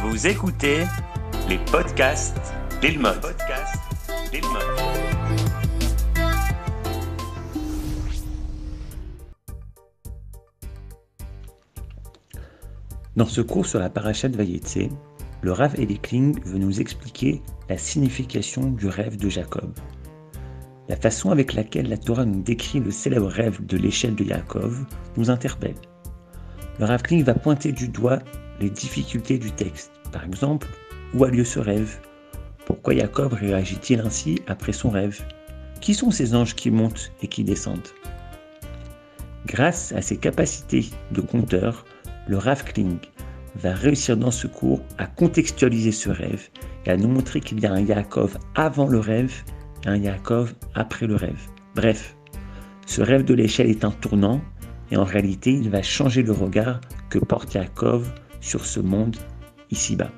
Vous écoutez les podcasts d'Ilmod. Dans ce cours sur la paracha de Vayetze, le Rav Eli Kling veut nous expliquer la signification du rêve de Jacob. La façon avec laquelle la Torah nous décrit le célèbre rêve de l'échelle de Yaakov nous interpelle. Le Rav Kling va pointer du doigt les difficultés du texte. Par exemple, où a lieu ce rêve? Pourquoi Jacob réagit-il ainsi après son rêve? Qui sont ces anges qui montent et qui descendent? Grâce à ses capacités de conteur, le Rav Kling va réussir dans ce cours à contextualiser ce rêve et à nous montrer qu'il y a un Yaakov avant le rêve et un Yaakov après le rêve. Bref, ce rêve de l'échelle est un tournant et en réalité, il va changer le regard que porte Yaakov sur ce monde ici-bas.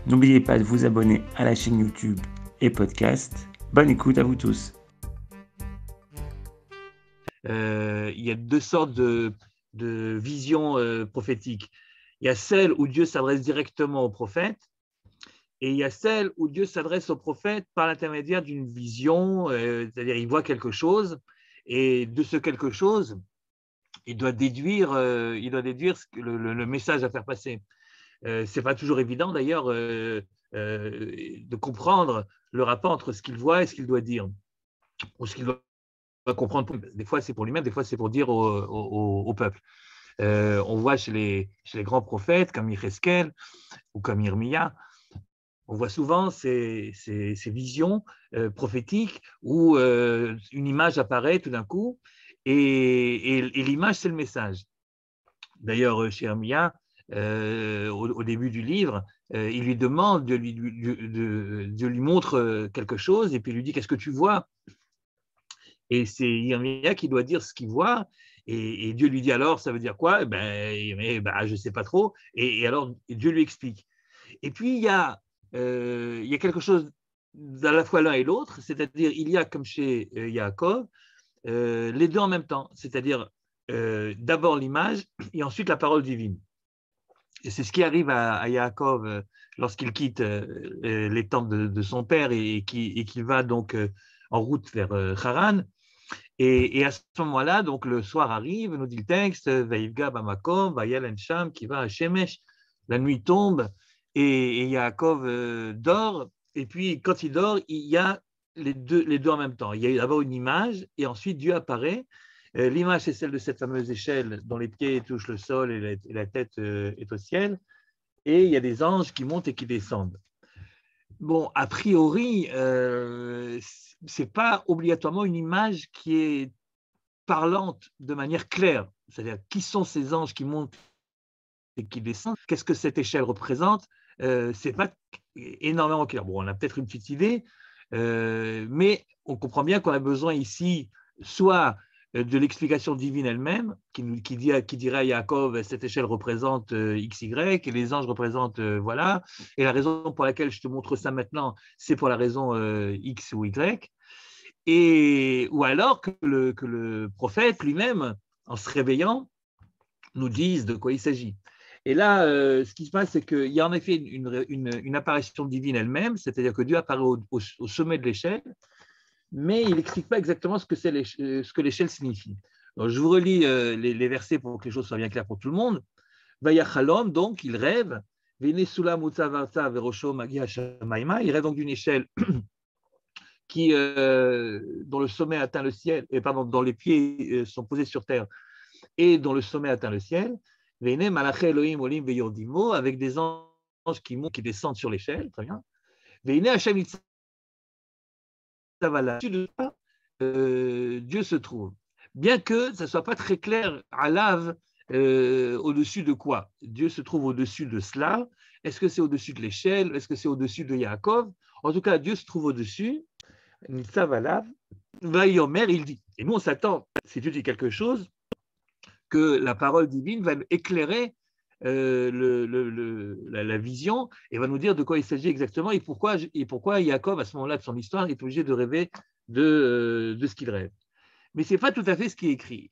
N'oubliez pas de vous abonner à la chaîne YouTube et podcast. Bonne écoute à vous tous. Il y a deux sortes de visions prophétiques. Il y a celle où Dieu s'adresse directement au prophète et il y a celle où Dieu s'adresse au prophète par l'intermédiaire d'une vision, c'est-à-dire il voit quelque chose et de ce quelque chose, il doit déduire le message à faire passer. Ce n'est pas toujours évident d'ailleurs de comprendre le rapport entre ce qu'il voit et ce qu'il doit dire, ou ce qu'il doit comprendre. Des fois c'est pour lui-même, des fois c'est pour dire au peuple. On voit chez les grands prophètes comme Yecheskel ou comme Irmia, on voit souvent ces visions prophétiques où une image apparaît tout d'un coup et l'image c'est le message. D'ailleurs chez Irmia, au début du livre, il lui demande, Dieu lui montre quelque chose et puis il lui dit qu'est-ce que tu vois? Et c'est Irmia qui doit dire ce qu'il voit et Dieu lui dit alors ça veut dire quoi? Je ne sais pas trop et alors Dieu lui explique. Et puis il y a quelque chose à la fois l'un et l'autre, c'est-à-dire il y a comme chez Yaakov les deux en même temps, c'est-à-dire d'abord l'image et ensuite la parole divine. Et c'est ce qui arrive à Yaakov lorsqu'il quitte les tentes de son père et qu'il va donc en route vers Haran. Et à ce moment-là, donc le soir arrive, nous dit le texte, Vaïvga Bamakom, Vayal Ensham, qui va à Shemesh. La nuit tombe et Yaakov dort. Et puis quand il dort, il y a les deux en même temps. Il y a d'abord une image et ensuite Dieu apparaît. L'image, c'est celle de cette fameuse échelle dont les pieds touchent le sol et la tête est au ciel. Et il y a des anges qui montent et qui descendent. Bon, a priori, ce n'est pas obligatoirement une image qui est parlante de manière claire. C'est-à-dire, qui sont ces anges qui montent et qui descendent? Qu'est-ce que cette échelle représente? Ce n'est pas énormément clair. Bon, on a peut-être une petite idée, mais on comprend bien qu'on a besoin ici soit de l'explication divine elle-même, qui dirait à Yaakov, cette échelle représente XY, et les anges représentent voilà, et la raison pour laquelle je te montre ça maintenant, c'est pour la raison X ou Y, ou alors que le prophète lui-même, en se réveillant, nous dise de quoi il s'agit. Et là, ce qui se passe, c'est qu'il y a en effet une apparition divine elle-même, c'est-à-dire que Dieu apparaît au sommet de l'échelle, mais il n'explique pas exactement ce que l'échelle signifie. Donc, je vous relis les versets pour que les choses soient bien claires pour tout le monde. Vayachalom, donc, il rêve. Il rêve donc d'une échelle dont le sommet atteint le ciel, dont les pieds sont posés sur terre et dont le sommet atteint le ciel. Avec des anges qui montent, qui descendent sur l'échelle, très bien. Dieu se trouve. Bien que ça ne soit pas très clair à l'ave au-dessus de quoi? Dieu se trouve au-dessus de cela. Est-ce que c'est au-dessus de l'échelle? Est-ce que c'est au-dessus de Yaakov? En tout cas, Dieu se trouve au-dessus. Nitzav Vayomer, il dit. Et nous, on s'attend, si Dieu dit quelque chose, que la parole divine va éclairer la vision et va nous dire de quoi il s'agit exactement et pourquoi Yaakov, à ce moment-là de son histoire, est obligé de rêver de ce qu'il rêve. Mais ce n'est pas tout à fait ce qui est écrit.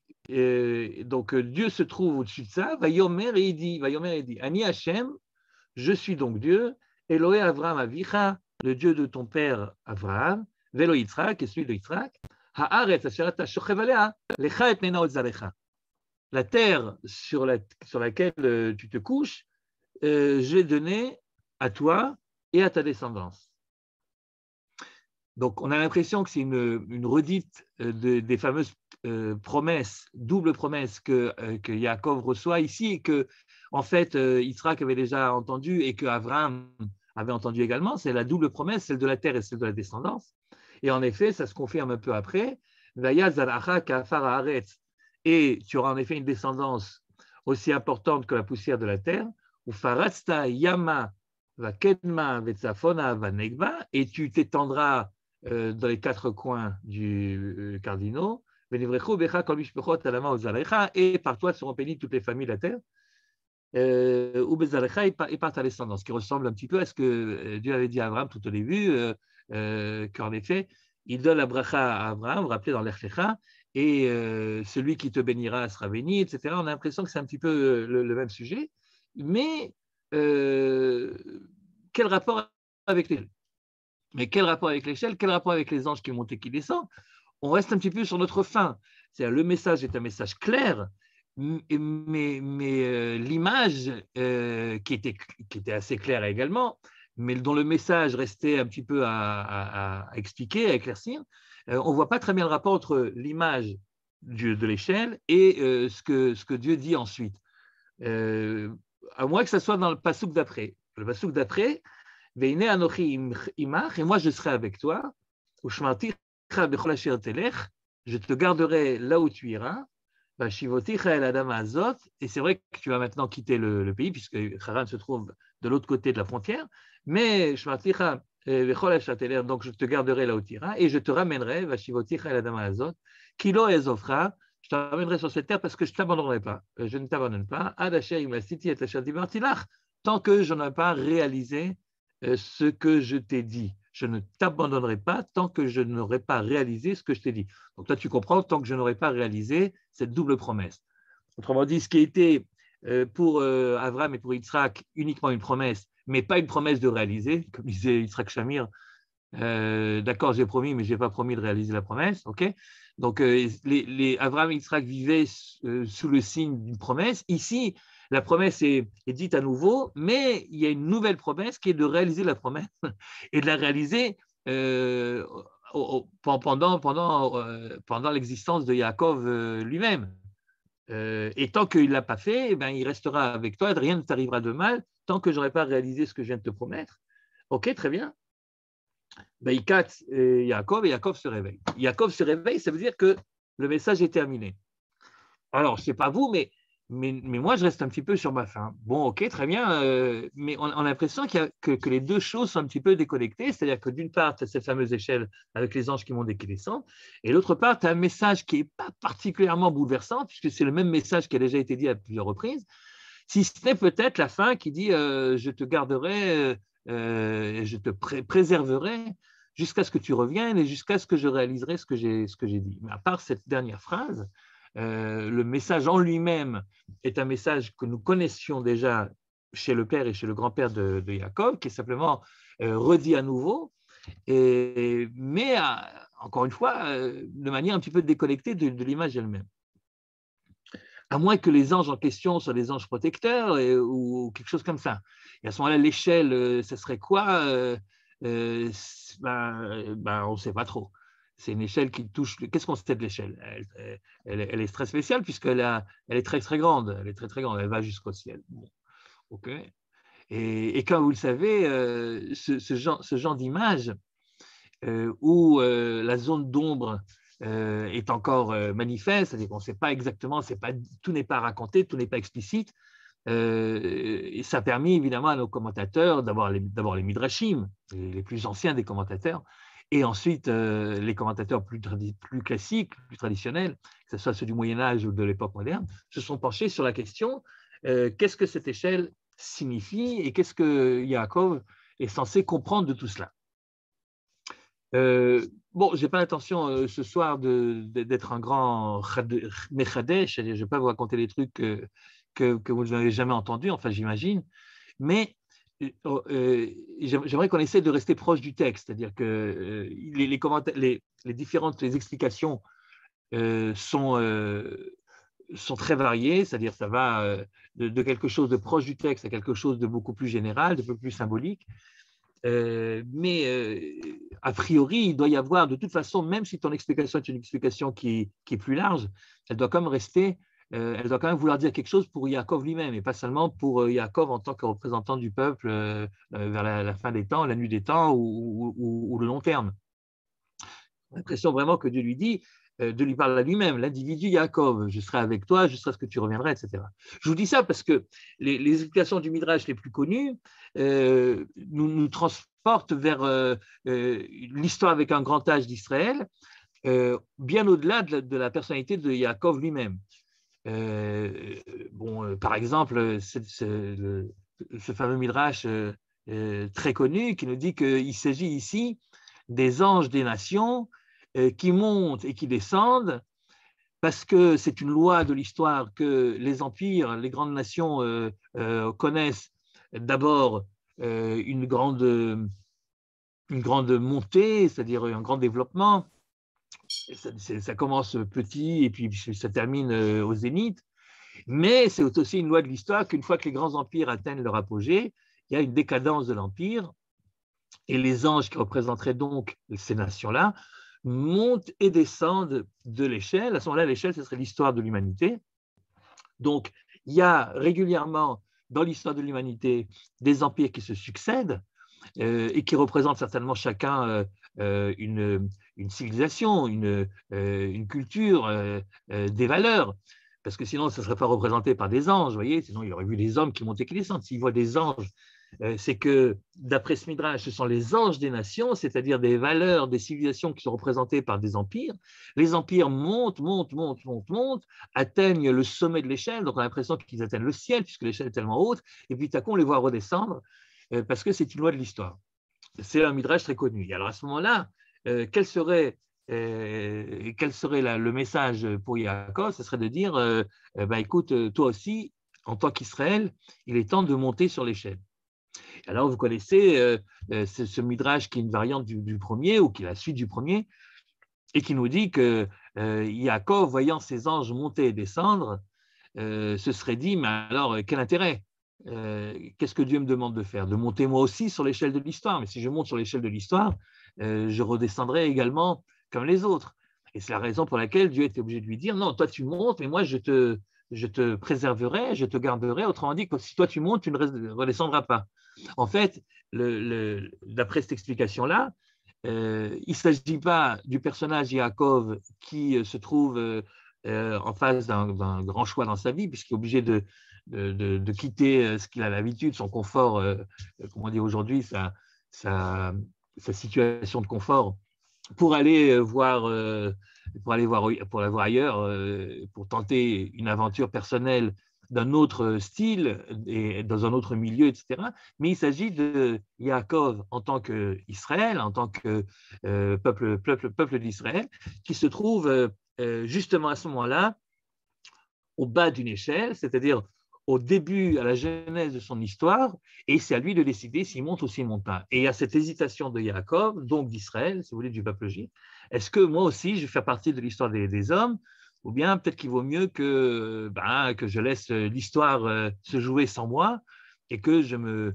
Donc, Dieu se trouve au-dessus de ça. Vayomer et il dit, Ani Hashem, je suis donc Dieu, Eloé Avraham Avicha, le Dieu de ton père Avraham, Velo Yitzhak, et celui de Yitzhak, Haaretz asher ata shochev alea, lecha et nena otzarecha. La terre sur laquelle tu te couches, je l'ai donnée à toi et à ta descendance. Donc, on a l'impression que c'est une redite des fameuses promesses, double promesses que Yaakov reçoit ici et que, en fait, Yitzhak avait déjà entendu et que Abraham avait entendu également. C'est la double promesse, celle de la terre et celle de la descendance. Et en effet, ça se confirme un peu après. Et tu auras en effet une descendance aussi importante que la poussière de la terre. Et tu t'étendras dans les quatre coins du cardinaux, et par toi seront bénies toutes les familles de la terre, et par ta descendance, qui ressemble un petit peu à ce que Dieu avait dit à Abraham tout au début, qu'en effet, il donne la bracha à Abraham, rappelé dans l'Ech Lecha, et celui qui te bénira sera béni, etc. On a l'impression que c'est un petit peu le même sujet, mais quel rapport avec l'échelle? Mais quel rapport avec l'échelle? Quel rapport avec les anges qui montent et qui descendent? On reste un petit peu sur notre fin. C'est-à-dire, le message est un message clair, mais l'image qui était assez claire également, mais dont le message restait un petit peu à expliquer, à éclaircir, on ne voit pas très bien le rapport entre l'image de l'échelle et ce que Dieu dit ensuite. À moins que ça soit dans le passouk d'après. Le passouk d'après, Veine anochi imach, et moi je serai avec toi, ushmarticha bechol asher telech, je te garderai là où tu iras, vashivoticha el adama azot, et c'est vrai que tu vas maintenant quitter le pays, puisque Haran se trouve de l'autre côté de la frontière, mais ushmarticha bechol asher telech, donc je te garderai là où tu iras, et je te ramènerai, vashivoticha el adama azot, kilo ezofra, je te ramènerai sur cette terre parce que je ne t'abandonnerai pas, je ne t'abandonne pas, ad asher imastiti et asher dibarti lach, tant que je n'ai pas réalisé ce que je t'ai dit. Je ne t'abandonnerai pas tant que je n'aurai pas réalisé ce que je t'ai dit. Donc là, tu comprends, tant que je n'aurai pas réalisé cette double promesse. Autrement dit, ce qui était pour Abraham et pour Yitzhak uniquement une promesse, mais pas une promesse de réaliser, comme disait Yitzhak Shamir, d'accord, j'ai promis, mais je n'ai pas promis de réaliser la promesse. Okay, donc, Abraham et Yitzhak vivaient sous le signe d'une promesse. Ici, la promesse est dite à nouveau, mais il y a une nouvelle promesse qui est de réaliser la promesse et de la réaliser pendant l'existence de Yaakov lui-même. Et tant qu'il ne l'a pas fait, eh bien, il restera avec toi, rien ne t'arrivera de mal, tant que je n'aurai pas réalisé ce que je viens de te promettre. Ok, très bien. Baïkat et Yaakov se réveille. Yaakov se réveille, ça veut dire que le message est terminé. Alors, je ne sais pas vous, mais moi, je reste un petit peu sur ma faim. Bon, ok, très bien, mais on a l'impression que les deux choses sont un petit peu déconnectées, c'est-à-dire que d'une part, tu as cette fameuse échelle avec les anges qui montent et qui descendent, et d'autre part, tu as un message qui n'est pas particulièrement bouleversant, puisque c'est le même message qui a déjà été dit à plusieurs reprises, si ce n'est peut-être la fin qui dit je te garderai, je te préserverai jusqu'à ce que tu reviennes et jusqu'à ce que je réaliserai ce que j'ai dit. Mais à part cette dernière phrase, le message en lui-même est un message que nous connaissions déjà chez le père et chez le grand-père de Yaakov, qui est simplement redit à nouveau, mais encore une fois, de manière un petit peu déconnectée de l'image elle-même. À moins que les anges en question soient des anges protecteurs ou quelque chose comme ça. Et à ce moment-là, l'échelle, ce serait quoi? On ne sait pas trop. C'est une échelle qui touche. Qu'est-ce qu'on sait de l'échelle? Elle est très spéciale puisqu'elle est très très grande. Elle est très très grande. Elle va jusqu'au ciel. Bon. Ok. Et comme vous le savez, ce genre d'image où la zone d'ombre est encore manifeste, c'est-à-dire qu'on ne sait pas exactement, tout n'est pas raconté, tout n'est pas explicite. Et ça a permis évidemment à nos commentateurs d'avoir les midrashim, les plus anciens des commentateurs, et ensuite les commentateurs plus classiques, plus traditionnels, que ce soit ceux du Moyen-Âge ou de l'époque moderne, se sont penchés sur la question qu'est-ce que cette échelle signifie et qu'est-ce que Yaakov est censé comprendre de tout cela. Bon, je n'ai pas l'intention ce soir d'être un grand mechadesh, c'est-à-dire je ne vais pas vous raconter les trucs que vous n'avez jamais entendus, enfin j'imagine, mais j'aimerais qu'on essaie de rester proche du texte, c'est-à-dire que les différentes explications sont très variées, c'est-à-dire ça va de quelque chose de proche du texte à quelque chose de beaucoup plus général, de beaucoup plus symbolique. Mais a priori, il doit y avoir, de toute façon, même si ton explication est une explication qui est plus large, elle doit quand même rester, elle doit quand même vouloir dire quelque chose pour Yaakov lui-même, et pas seulement pour Yaakov en tant que représentant du peuple vers la fin des temps, la nuit des temps ou le long terme. J'ai l'impression vraiment que Dieu lui dit, de lui parler à lui-même, l'individu Yaakov, je serai avec toi jusqu'à ce que tu reviendras, etc. Je vous dis ça parce que les explications du Midrash les plus connues nous transportent vers l'histoire avec un grand H d'Israël, bien au-delà de la personnalité de Yaakov lui-même. Par exemple, ce fameux Midrash très connu qui nous dit qu'il s'agit ici des anges des nations qui montent et qui descendent, parce que c'est une loi de l'histoire que les empires, les grandes nations connaissent d'abord une grande montée, c'est-à-dire un grand développement. Ça commence petit et puis ça termine au zénith, mais c'est aussi une loi de l'histoire qu'une fois que les grands empires atteignent leur apogée, il y a une décadence de l'empire, et les anges qui représenteraient donc ces nations-là montent et descendent de l'échelle. À ce moment-là, l'échelle, ce serait l'histoire de l'humanité. Donc, il y a régulièrement dans l'histoire de l'humanité des empires qui se succèdent et qui représentent certainement chacun une civilisation, une culture, des valeurs. Parce que sinon, ça ne serait pas représenté par des anges, vous voyez, sinon il aurait vu des hommes qui montent et qui descendent. S'il voit des anges, c'est que, d'après ce Midrash, ce sont les anges des nations, c'est-à-dire des valeurs, des civilisations qui sont représentées par des empires. Les empires montent, atteignent le sommet de l'échelle, donc on a l'impression qu'ils atteignent le ciel, puisque l'échelle est tellement haute, et puis tout à coup, on les voit redescendre, parce que c'est une loi de l'histoire. C'est un Midrash très connu. Et alors, à ce moment-là, quel serait le message pour Yaakov? Ce serait de dire, écoute, toi aussi, en tant qu'Israël, il est temps de monter sur l'échelle. Alors, vous connaissez ce Midrash qui est une variante du premier, ou qui est la suite du premier, et qui nous dit que Yaakov, voyant ses anges monter et descendre, se serait dit, mais alors, quel intérêt? Qu'est-ce que Dieu me demande de faire? De monter moi aussi sur l'échelle de l'histoire. Mais si je monte sur l'échelle de l'histoire, je redescendrai également comme les autres. Et c'est la raison pour laquelle Dieu était obligé de lui dire, non, toi tu montes, mais moi je te préserverai, je te garderai. Autrement dit, que si toi tu montes, tu ne redescendras pas. En fait, d'après cette explication-là, il ne s'agit pas du personnage Yaakov qui se trouve en face d'un grand choix dans sa vie, puisqu'il est obligé de quitter ce qu'il a l'habitude, son confort, comme on dit aujourd'hui, sa situation de confort, pour aller voir ailleurs, pour tenter une aventure personnelle d'un autre style et dans un autre milieu, etc. Mais il s'agit de Yaakov en tant qu'Israël, en tant que peuple d'Israël, qui se trouve justement à ce moment-là au bas d'une échelle, c'est-à-dire au début, à la genèse de son histoire, et c'est à lui de décider s'il monte ou s'il ne monte pas. Et il y a cette hésitation de Yaakov, donc d'Israël, si vous voulez, du peuple juif. Est-ce que moi aussi, je vais faire partie de l'histoire des hommes, ou bien peut-être qu'il vaut mieux que je laisse l'histoire se jouer sans moi, et que je me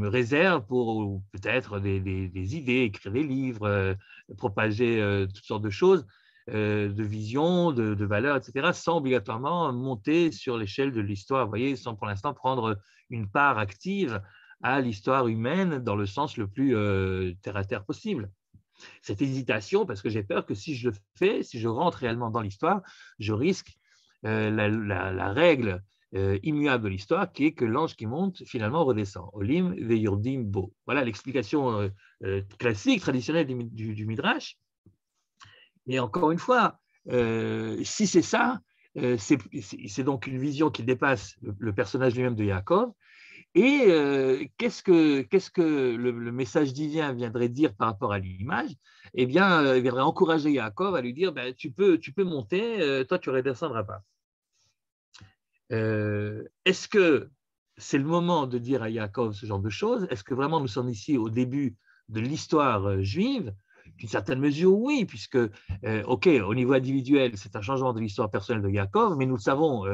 réserve pour peut-être des idées, écrire des livres, propager toutes sortes de choses, de vision, de valeurs, etc., sans obligatoirement monter sur l'échelle de l'histoire, vous voyez, sans pour l'instant prendre une part active à l'histoire humaine dans le sens le plus terre-à-terre possible. Cette hésitation, parce que j'ai peur que si je le fais, si je rentre réellement dans l'histoire, je risque la règle immuable de l'histoire, qui est que l'ange qui monte, finalement, redescend. Olim veyurdim bo. Voilà l'explication classique, traditionnelle du Midrash. Et encore une fois, si c'est ça, c'est donc une vision qui dépasse le personnage lui-même de Yaakov, Et qu'est-ce que le message divin viendrait dire par rapport à l'image? Eh bien, il viendrait encourager Yaakov à lui dire, ben, tu peux monter, toi, tu ne redescendras pas. Est-ce que c'est le moment de dire à Yaakov ce genre de choses? Est-ce que vraiment nous sommes ici au début de l'histoire juive? D'une certaine mesure, oui, puisque, OK, au niveau individuel, c'est un changement de l'histoire personnelle de Yaakov, mais nous le savons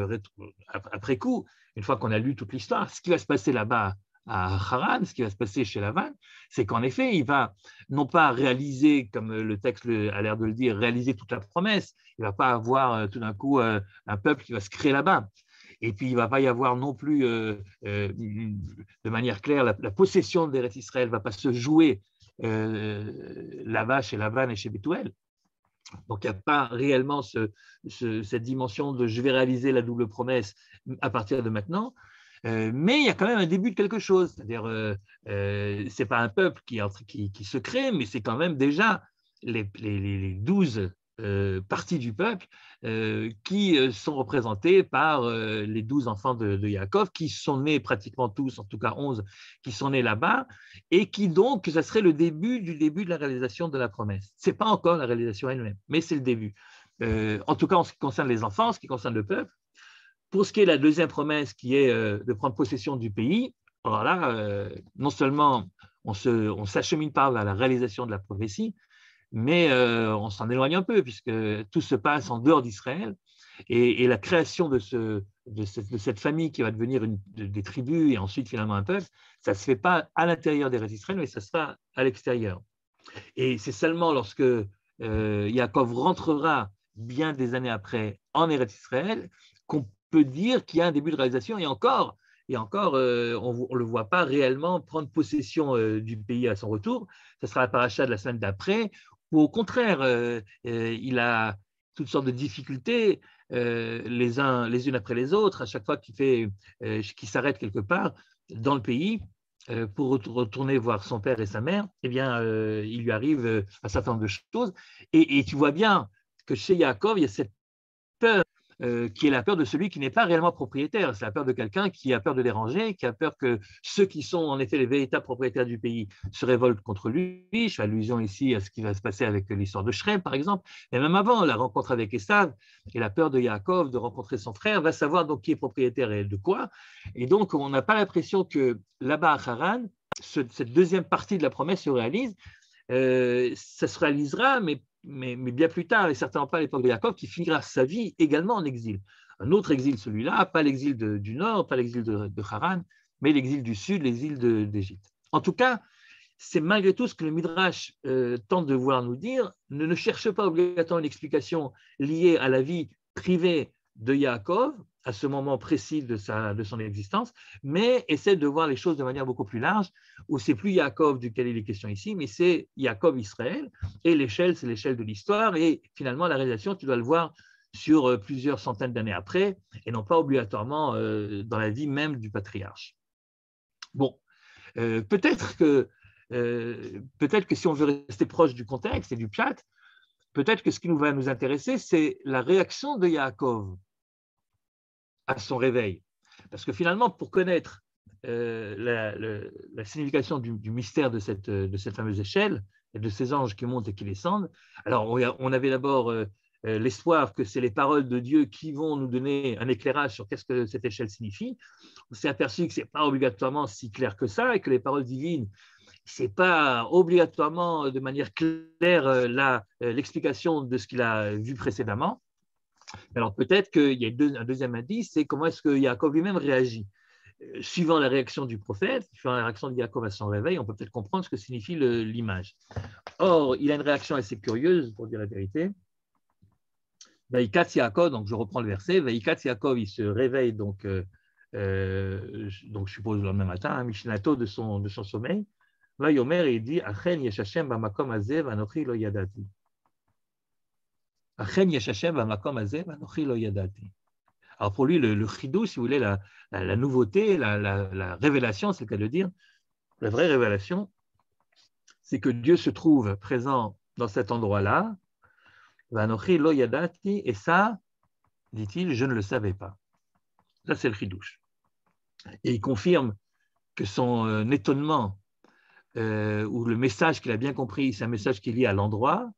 après coup, une fois qu'on a lu toute l'histoire, ce qui va se passer là-bas à Haran, ce qui va se passer chez Lavan, c'est qu'en effet, il va non pas réaliser, comme le texte a l'air de le dire, réaliser toute la promesse, il ne va pas avoir tout d'un coup un peuple qui va se créer là-bas. Et puis, il ne va pas y avoir non plus, de manière claire, la possession d'Eretz Israël ne va pas se jouer là-bas chez Lavan et chez Bethuel. Donc, il n'y a pas réellement cette dimension de je vais réaliser la double promesse à partir de maintenant. Mais il y a quand même un début de quelque chose. C'est-à-dire, ce n'est pas un peuple qui se crée, mais c'est quand même déjà les 12 parties du peuple qui sont représentées par les 12 enfants de Yaakov, qui sont nés pratiquement tous, en tout cas 11, qui sont nés là-bas, et qui donc, ça serait le début de la réalisation de la promesse. Ce n'est pas encore la réalisation elle-même, mais c'est le début. En tout cas, en ce qui concerne les enfants, en ce qui concerne le peuple. Pour ce qui est de la deuxième promesse, qui est de prendre possession du pays, alors là, non seulement on s'achemine par la réalisation de la prophétie, mais on s'en éloigne un peu, puisque tout se passe en dehors d'Israël, et la création de cette famille qui va devenir des tribus et ensuite finalement un peuple, ça ne se fait pas à l'intérieur des d'Israël, mais ça se fait à l'extérieur. Et c'est seulement lorsque Yaakov rentrera bien des années après en Eretz Israël qu'on peut dire qu'il y a un début de réalisation, et encore, on ne le voit pas réellement prendre possession du pays à son retour. Ce sera la paracha de la semaine d'après, où au contraire, il a toutes sortes de difficultés, les unes après les autres, à chaque fois qu'il s'arrête quelque part dans le pays pour retourner voir son père et sa mère, eh bien, il lui arrive un certain nombre de choses. Et tu vois bien que chez Yaakov, il y a cette peur qui est la peur de celui qui n'est pas réellement propriétaire. C'est la peur de quelqu'un qui a peur de déranger, qui a peur que ceux qui sont en effet les véritables propriétaires du pays se révoltent contre lui. Je fais allusion ici à ce qui va se passer avec l'histoire de Shrem, par exemple. Et même avant, la rencontre avec Esav et la peur de Yaakov de rencontrer son frère, va savoir donc qui est propriétaire et de quoi. Et donc, on n'a pas l'impression que là-bas à Haran, cette deuxième partie de la promesse se réalise. Ça se réalisera, mais bien plus tard, et certainement pas à l'époque de Yaakov, qui finira sa vie également en exil. Un autre exil, celui-là, pas l'exil du nord, pas l'exil de Haran, mais l'exil du sud, l'exil d'Égypte. En tout cas, c'est malgré tout ce que le Midrash tente de vouloir nous dire. Ne cherche pas obligatoirement une explication liée à la vie privée de Yaakov, à ce moment précis de son existence, mais essaie de voir les choses de manière beaucoup plus large, où c'est plus Yaakov duquel il est question ici, mais c'est Yaakov Israël, et l'échelle, c'est l'échelle de l'histoire, et finalement la réalisation, tu dois le voir sur plusieurs centaines d'années après, et non pas obligatoirement dans la vie même du patriarche. Bon, peut-être que si on veut rester proche du contexte et du pshat, peut-être que ce qui va nous intéresser, c'est la réaction de Yaakov à son réveil. Parce que finalement, pour connaître la signification du mystère de cette fameuse échelle et de ces anges qui montent et qui descendent, alors on avait d'abord l'espoir que c'est les paroles de Dieu qui vont nous donner un éclairage sur qu'est-ce que cette échelle signifie. On s'est aperçu que ce n'est pas obligatoirement si clair que ça et que les paroles divines, ce n'est pas obligatoirement de manière claire l'explication de ce qu'il a vu précédemment. Alors peut-être qu'il y a un deuxième indice, c'est comment est-ce que Yaakov lui-même réagit. Suivant la réaction du prophète, suivant la réaction de Yaakov à son réveil, on peut peut-être comprendre ce que signifie l'image. Or, il a une réaction assez curieuse, pour dire la vérité. Vaikatz Yaakov, donc je reprends le verset, Vaikatz Yaakov, il se réveille donc je suppose le lendemain matin, Mishnato de son sommeil. Vayomer, il dit, Achen yesh Hashem b'makom hazeh v'anochi lo yadati. Alors pour lui, le chidou, si vous voulez, la nouveauté, la révélation, c'est le cas de le dire, la vraie révélation, c'est que Dieu se trouve présent dans cet endroit-là, et ça, dit-il, je ne le savais pas. Ça, c'est le chidouche. Et il confirme que son étonnement ou le message qu'il a bien compris, c'est un message qui est lié à l'endroit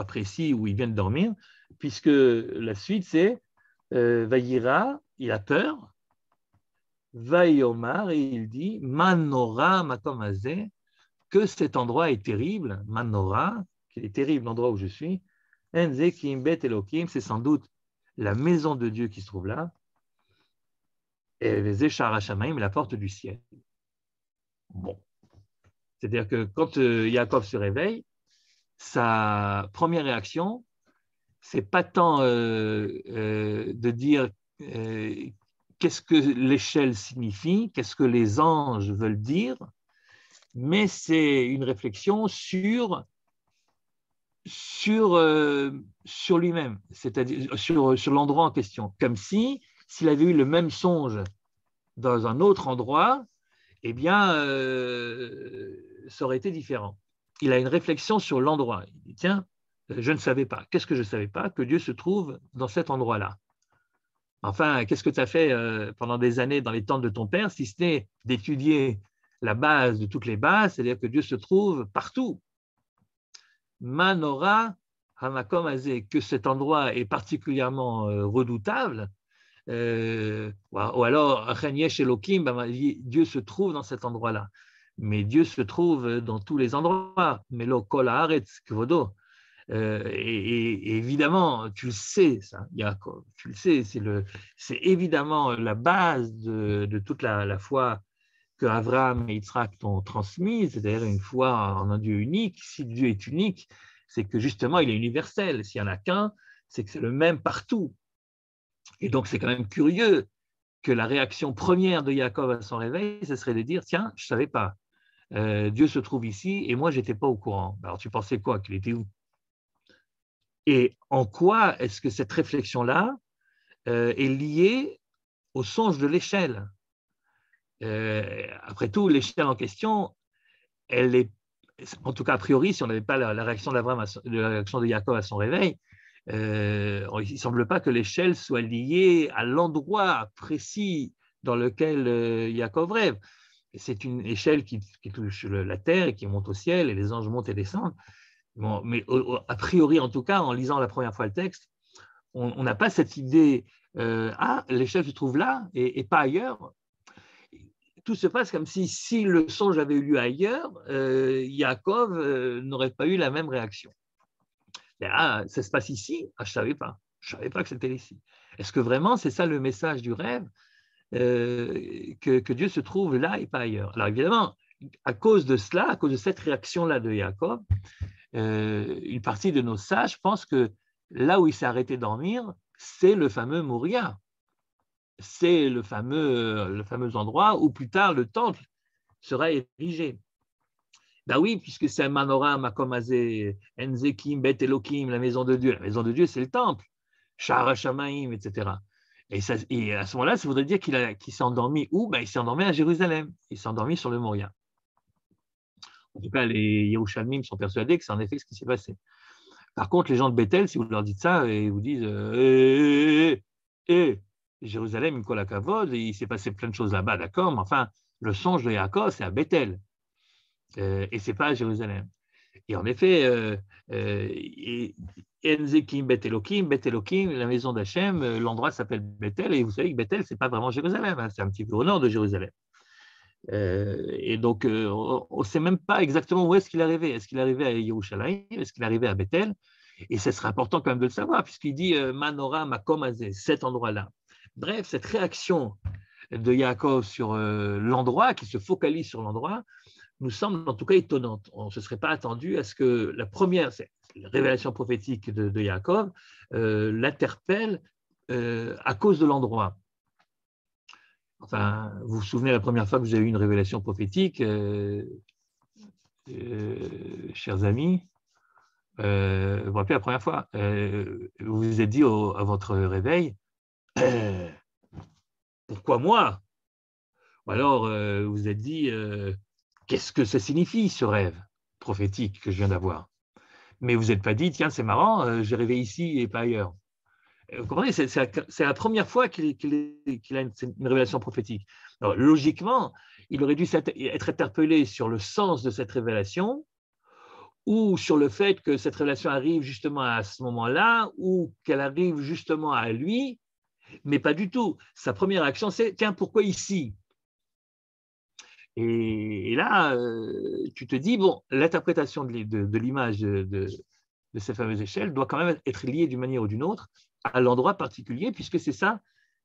précis où il vient de dormir, puisque la suite, c'est Vayira, il a peur, Vayomar, et il dit Manora makom hazeh, que cet endroit est terrible, Manora, qu'il est terrible l'endroit où je suis, Enze kim bet Elokim, c'est sans doute la maison de Dieu qui se trouve là, et Zeshar Hashamaim, la porte du ciel. Bon. C'est-à-dire que quand Yaakov se réveille, sa première réaction, c'est pas tant de dire qu'est-ce que l'échelle signifie, qu'est-ce que les anges veulent dire, mais c'est une réflexion sur lui-même, c'est-à-dire sur l'endroit en question, comme s'il avait eu le même songe dans un autre endroit, eh bien, ça aurait été différent. Il a une réflexion sur l'endroit. Il dit, tiens, je ne savais pas. Qu'est-ce que je ne savais pas? Que Dieu se trouve dans cet endroit-là. Enfin, qu'est-ce que tu as fait pendant des années dans les tentes de ton père, si ce n'est d'étudier la base de toutes les bases, c'est-à-dire que Dieu se trouve partout. Manora hamakom hazeh, que cet endroit est particulièrement redoutable, ou alors Dieu se trouve dans cet endroit-là. Mais Dieu se trouve dans tous les endroits. Melo kol haaretz kvodo. Et évidemment, tu le sais, ça, Yaakov, tu le sais, c'est évidemment la base de toute la foi que Abraham et Yitzhak t'ont transmise, c'est-à-dire une foi en un Dieu unique. Si Dieu est unique, c'est que justement, il est universel. S'il n'y en a qu'un, c'est que c'est le même partout. Et donc, c'est quand même curieux que la réaction première de Yaakov à son réveil, ce serait de dire, tiens, je ne savais pas, Dieu se trouve ici et moi, je n'étais pas au courant. Alors, tu pensais quoi? Qu'il était où? Et en quoi est-ce que cette réflexion-là est liée au songe de l'échelle? Après tout, l'échelle en question, elle est, en tout cas a priori, si on n'avait pas la réaction d'Abraham, la réaction de Yaakov à son réveil, il ne semble pas que l'échelle soit liée à l'endroit précis dans lequel Yaakov rêve. C'est une échelle qui touche la terre et qui monte au ciel, et les anges montent et descendent. Bon, mais a priori, en tout cas, en lisant la première fois le texte, on n'a pas cette idée l'échelle se trouve là et pas ailleurs. Tout se passe comme si le songe avait eu lieu ailleurs, Yaakov n'aurait pas eu la même réaction. Ça se passe ici? Je ne savais pas. Je ne savais pas que c'était ici. Est-ce que vraiment c'est ça le message du rêve, que Dieu se trouve là et pas ailleurs? Alors évidemment, à cause de cela, à cause de cette réaction-là de Yaakov, une partie de nos sages pensent que là où il s'est arrêté de dormir, c'est le fameux Moria. C'est le fameux endroit où plus tard le temple sera érigé. Ben oui, puisque c'est un Manora, Makom hazeh, Enzekim, Bet Elokim, la maison de Dieu. La maison de Dieu, c'est le temple. Sha'ar Hashamaim, etc. Et à ce moment-là, ça voudrait dire qu'il s'est endormi où? Ben, il s'est endormi à Jérusalem. Il s'est endormi sur le Moria. En tout cas, les Yerushalmim sont persuadés que c'est en effet ce qui s'est passé. Par contre, les gens de Bethel, si vous leur dites ça, ils vous disent Jérusalem, Kol HaKavod, il s'est passé plein de choses là-bas, d'accord, mais enfin, le songe de Yaakov, c'est à Bethel, et ce n'est pas à Jérusalem. Et en effet, Enzekim, Bet Elokim, la maison d'Hachem, l'endroit s'appelle Bethel, et vous savez que Bethel, ce n'est pas vraiment Jérusalem, hein, c'est un petit peu au nord de Jérusalem. Et donc, on ne sait même pas exactement où est-ce qu'il est arrivé. Est-ce qu'il est arrivé à Yerushalayim? Est-ce qu'il est arrivé à Bethel? Et ce serait important quand même de le savoir, puisqu'il dit Manora, Makom hazeh, cet endroit-là. Bref, cette réaction de Yaakov sur l'endroit, qui se focalise sur l'endroit, nous semble en tout cas étonnante. On ne se serait pas attendu à ce que la première révélation prophétique de Yaakov l'interpelle à cause de l'endroit. Enfin, vous vous souvenez la première fois que vous avez eu une révélation prophétique, chers amis, vous vous rappelez la première fois, vous vous êtes dit à votre réveil, pourquoi moi? Ou alors vous vous êtes dit, qu'est-ce que ça signifie ce rêve prophétique que je viens d'avoir? Mais vous n'êtes pas dit, tiens, c'est marrant, j'ai rêvé ici et pas ailleurs. Vous comprenez, c'est la première fois qu'il a une révélation prophétique. Alors, logiquement, il aurait dû être interpellé sur le sens de cette révélation ou sur le fait que cette révélation arrive justement à ce moment-là ou qu'elle arrive justement à lui, mais pas du tout. Sa première action, c'est « tiens, pourquoi ici ?» Et là, tu te dis, bon, l'interprétation de l'image de ces fameuses échelles doit quand même être liée d'une manière ou d'une autre à l'endroit particulier, puisque c'est ça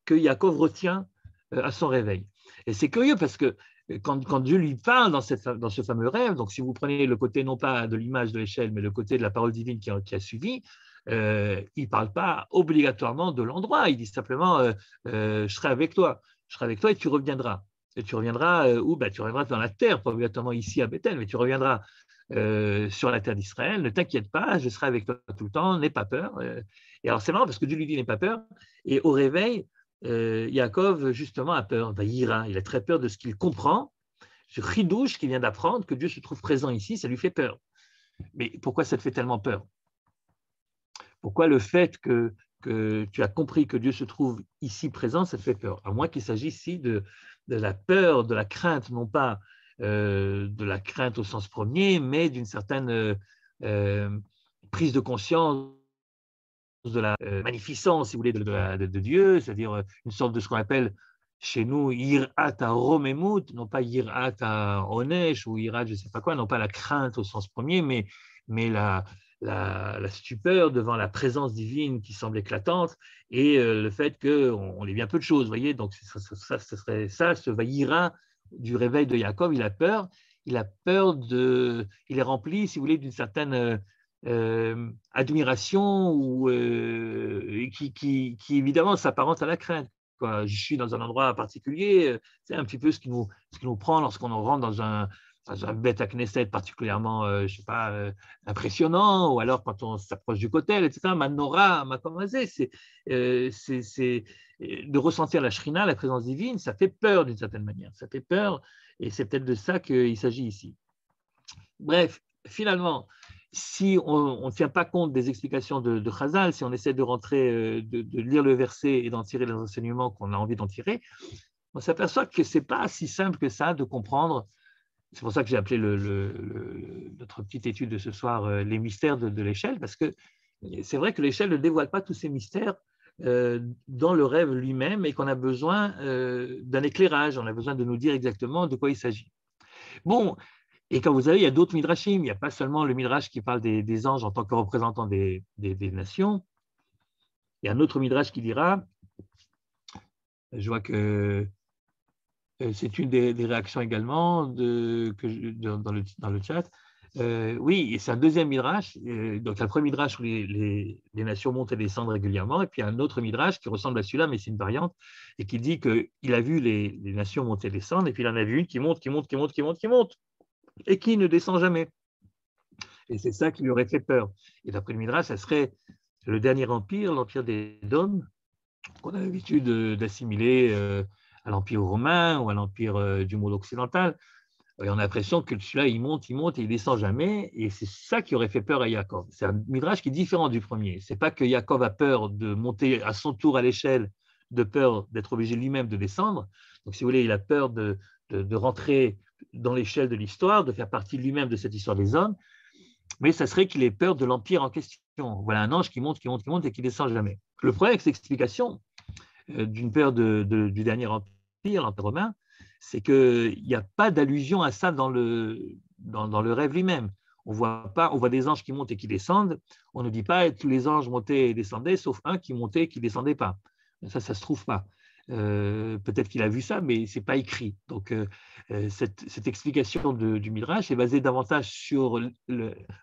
que Yaakov retient à son réveil. Et c'est curieux parce que quand Dieu lui parle dans ce fameux rêve, donc si vous prenez le côté non pas de l'image de l'échelle, mais le côté de la parole divine qui a suivi, il ne parle pas obligatoirement de l'endroit, il dit simplement je serai avec toi et tu reviendras. Et tu reviendras où? Tu reviendras dans la terre, pas obligatoirement ici à Bethel, mais tu reviendras sur la terre d'Israël. Ne t'inquiète pas, je serai avec toi tout le temps, n'aie pas peur. Et alors c'est marrant parce que Dieu lui dit n'aie pas peur. Et au réveil, Yaakov justement a peur. Il a très peur de ce qu'il comprend. Ce chidouche qu'il vient d'apprendre, que Dieu se trouve présent ici, ça lui fait peur. Mais pourquoi ça te fait tellement peur? Pourquoi le fait que tu as compris que Dieu se trouve ici présent, ça te fait peur? À moins qu'il s'agisse ici de la peur, de la crainte, non pas de la crainte au sens premier, mais d'une certaine prise de conscience de la magnificence, si vous voulez, de Dieu, c'est-à-dire une sorte de ce qu'on appelle chez nous yirat haromemut, non pas yirat onesh ou yirat je ne sais pas quoi, non pas la crainte au sens premier, mais la stupeur devant la présence divine qui semble éclatante et le fait qu'on est bien peu de choses, vous voyez, donc ça serait ça, ce vaïra du réveil de Yaakov, il a peur il est rempli, si vous voulez, d'une certaine admiration ou, qui évidemment s'apparente à la crainte. Quoi. Je suis dans un endroit particulier, c'est un petit peu ce qui nous prend lorsqu'on rentre dans un Beth Knesset particulièrement, je sais pas, impressionnant, ou alors quand on s'approche du kotel, etc. Manora, Makomazé, c'est de ressentir la shrina, la présence divine, ça fait peur d'une certaine manière. Ça fait peur, et c'est peut-être de ça qu'il s'agit ici. Bref, finalement, si on ne tient pas compte des explications de Chazal, si on essaie de rentrer, de lire le verset et d'en tirer les enseignements qu'on a envie d'en tirer, on s'aperçoit que ce n'est pas si simple que ça de comprendre. C'est pour ça que j'ai appelé notre petite étude de ce soir les mystères de l'échelle, parce que c'est vrai que l'échelle ne dévoile pas tous ces mystères dans le rêve lui-même et qu'on a besoin d'un éclairage, on a besoin de nous dire exactement de quoi il s'agit. Bon, et comme vous savez, il y a d'autres midrashim, il n'y a pas seulement le midrash qui parle des anges en tant que représentants des nations, il y a un autre midrash qui dira, je vois que c'est une des réactions également dans le chat. Oui, et c'est un deuxième midrash. Donc, il y a le premier midrash où les nations montent et descendent régulièrement, et puis un autre midrash qui ressemble à celui-là, mais c'est une variante, et qui dit qu'il a vu les nations monter et descendre, et puis il en a vu une qui monte, et qui ne descend jamais. Et c'est ça qui lui aurait fait peur. Et d'après le midrash, ça serait le dernier empire, l'empire des Dômes, qu'on a l'habitude d'assimiler à l'Empire romain ou à l'Empire du monde occidental. Et on a l'impression que celui-là, il monte et il ne descend jamais. Et c'est ça qui aurait fait peur à Yaakov. C'est un midrash qui est différent du premier. Ce n'est pas que Yaakov a peur de monter à son tour à l'échelle, de peur d'être obligé lui-même de descendre. Donc, si vous voulez, il a peur de rentrer dans l'échelle de l'histoire, de faire partie lui-même de cette histoire des hommes. Mais ça serait qu'il ait peur de l'empire en question. Voilà un ange qui monte et qui ne descend jamais. Le problème avec cette explication d'une peur du dernier empire, l'empire romain, c'est qu'il n'y a pas d'allusion à ça dans le rêve lui-même. On voit des anges qui montent et qui descendent. On ne dit pas tous les anges montaient et descendaient, sauf un qui montait et qui ne descendait pas. Ça ne se trouve pas. Peut-être qu'il a vu ça, mais ce n'est pas écrit. Donc, cette explication du Midrash est basée davantage sur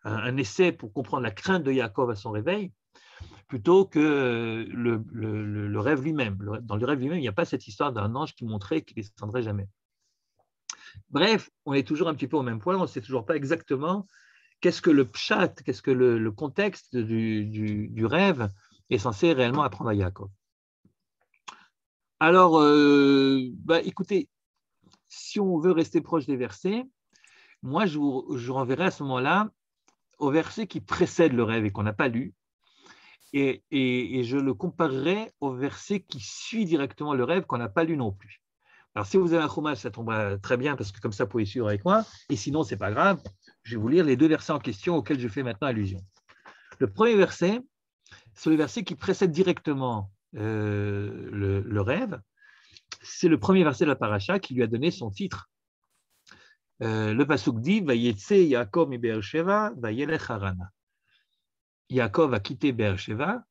un essai pour comprendre la crainte de Yaakov à son réveil, plutôt que le rêve lui-même. Dans le rêve lui-même, il n'y a pas cette histoire d'un ange qui montrait qu'il ne descendrait jamais. Bref, on est toujours un petit peu au même point, on ne sait toujours pas exactement qu'est-ce que le pshat, qu'est-ce que le contexte du rêve est censé réellement apprendre à Yaakov. Alors, écoutez, si on veut rester proche des versets, moi, je renverrai à ce moment-là au verset qui précède le rêve et qu'on n'a pas lu, et je le comparerai au verset qui suit directement le rêve qu'on n'a pas lu non plus. Alors, si vous avez un chumash, ça tombera très bien parce que comme ça, vous pouvez suivre avec moi. Et sinon, ce n'est pas grave. Je vais vous lire les deux versets en question auxquels je fais maintenant allusion. Le premier verset, c'est le verset qui précède directement le rêve. C'est le premier verset de la paracha qui lui a donné son titre. Le pasuk dit Vayetse Yaakov mi Be'er-Sheva, vayelech Harana. Yaakov a quitté Be'er-Sheva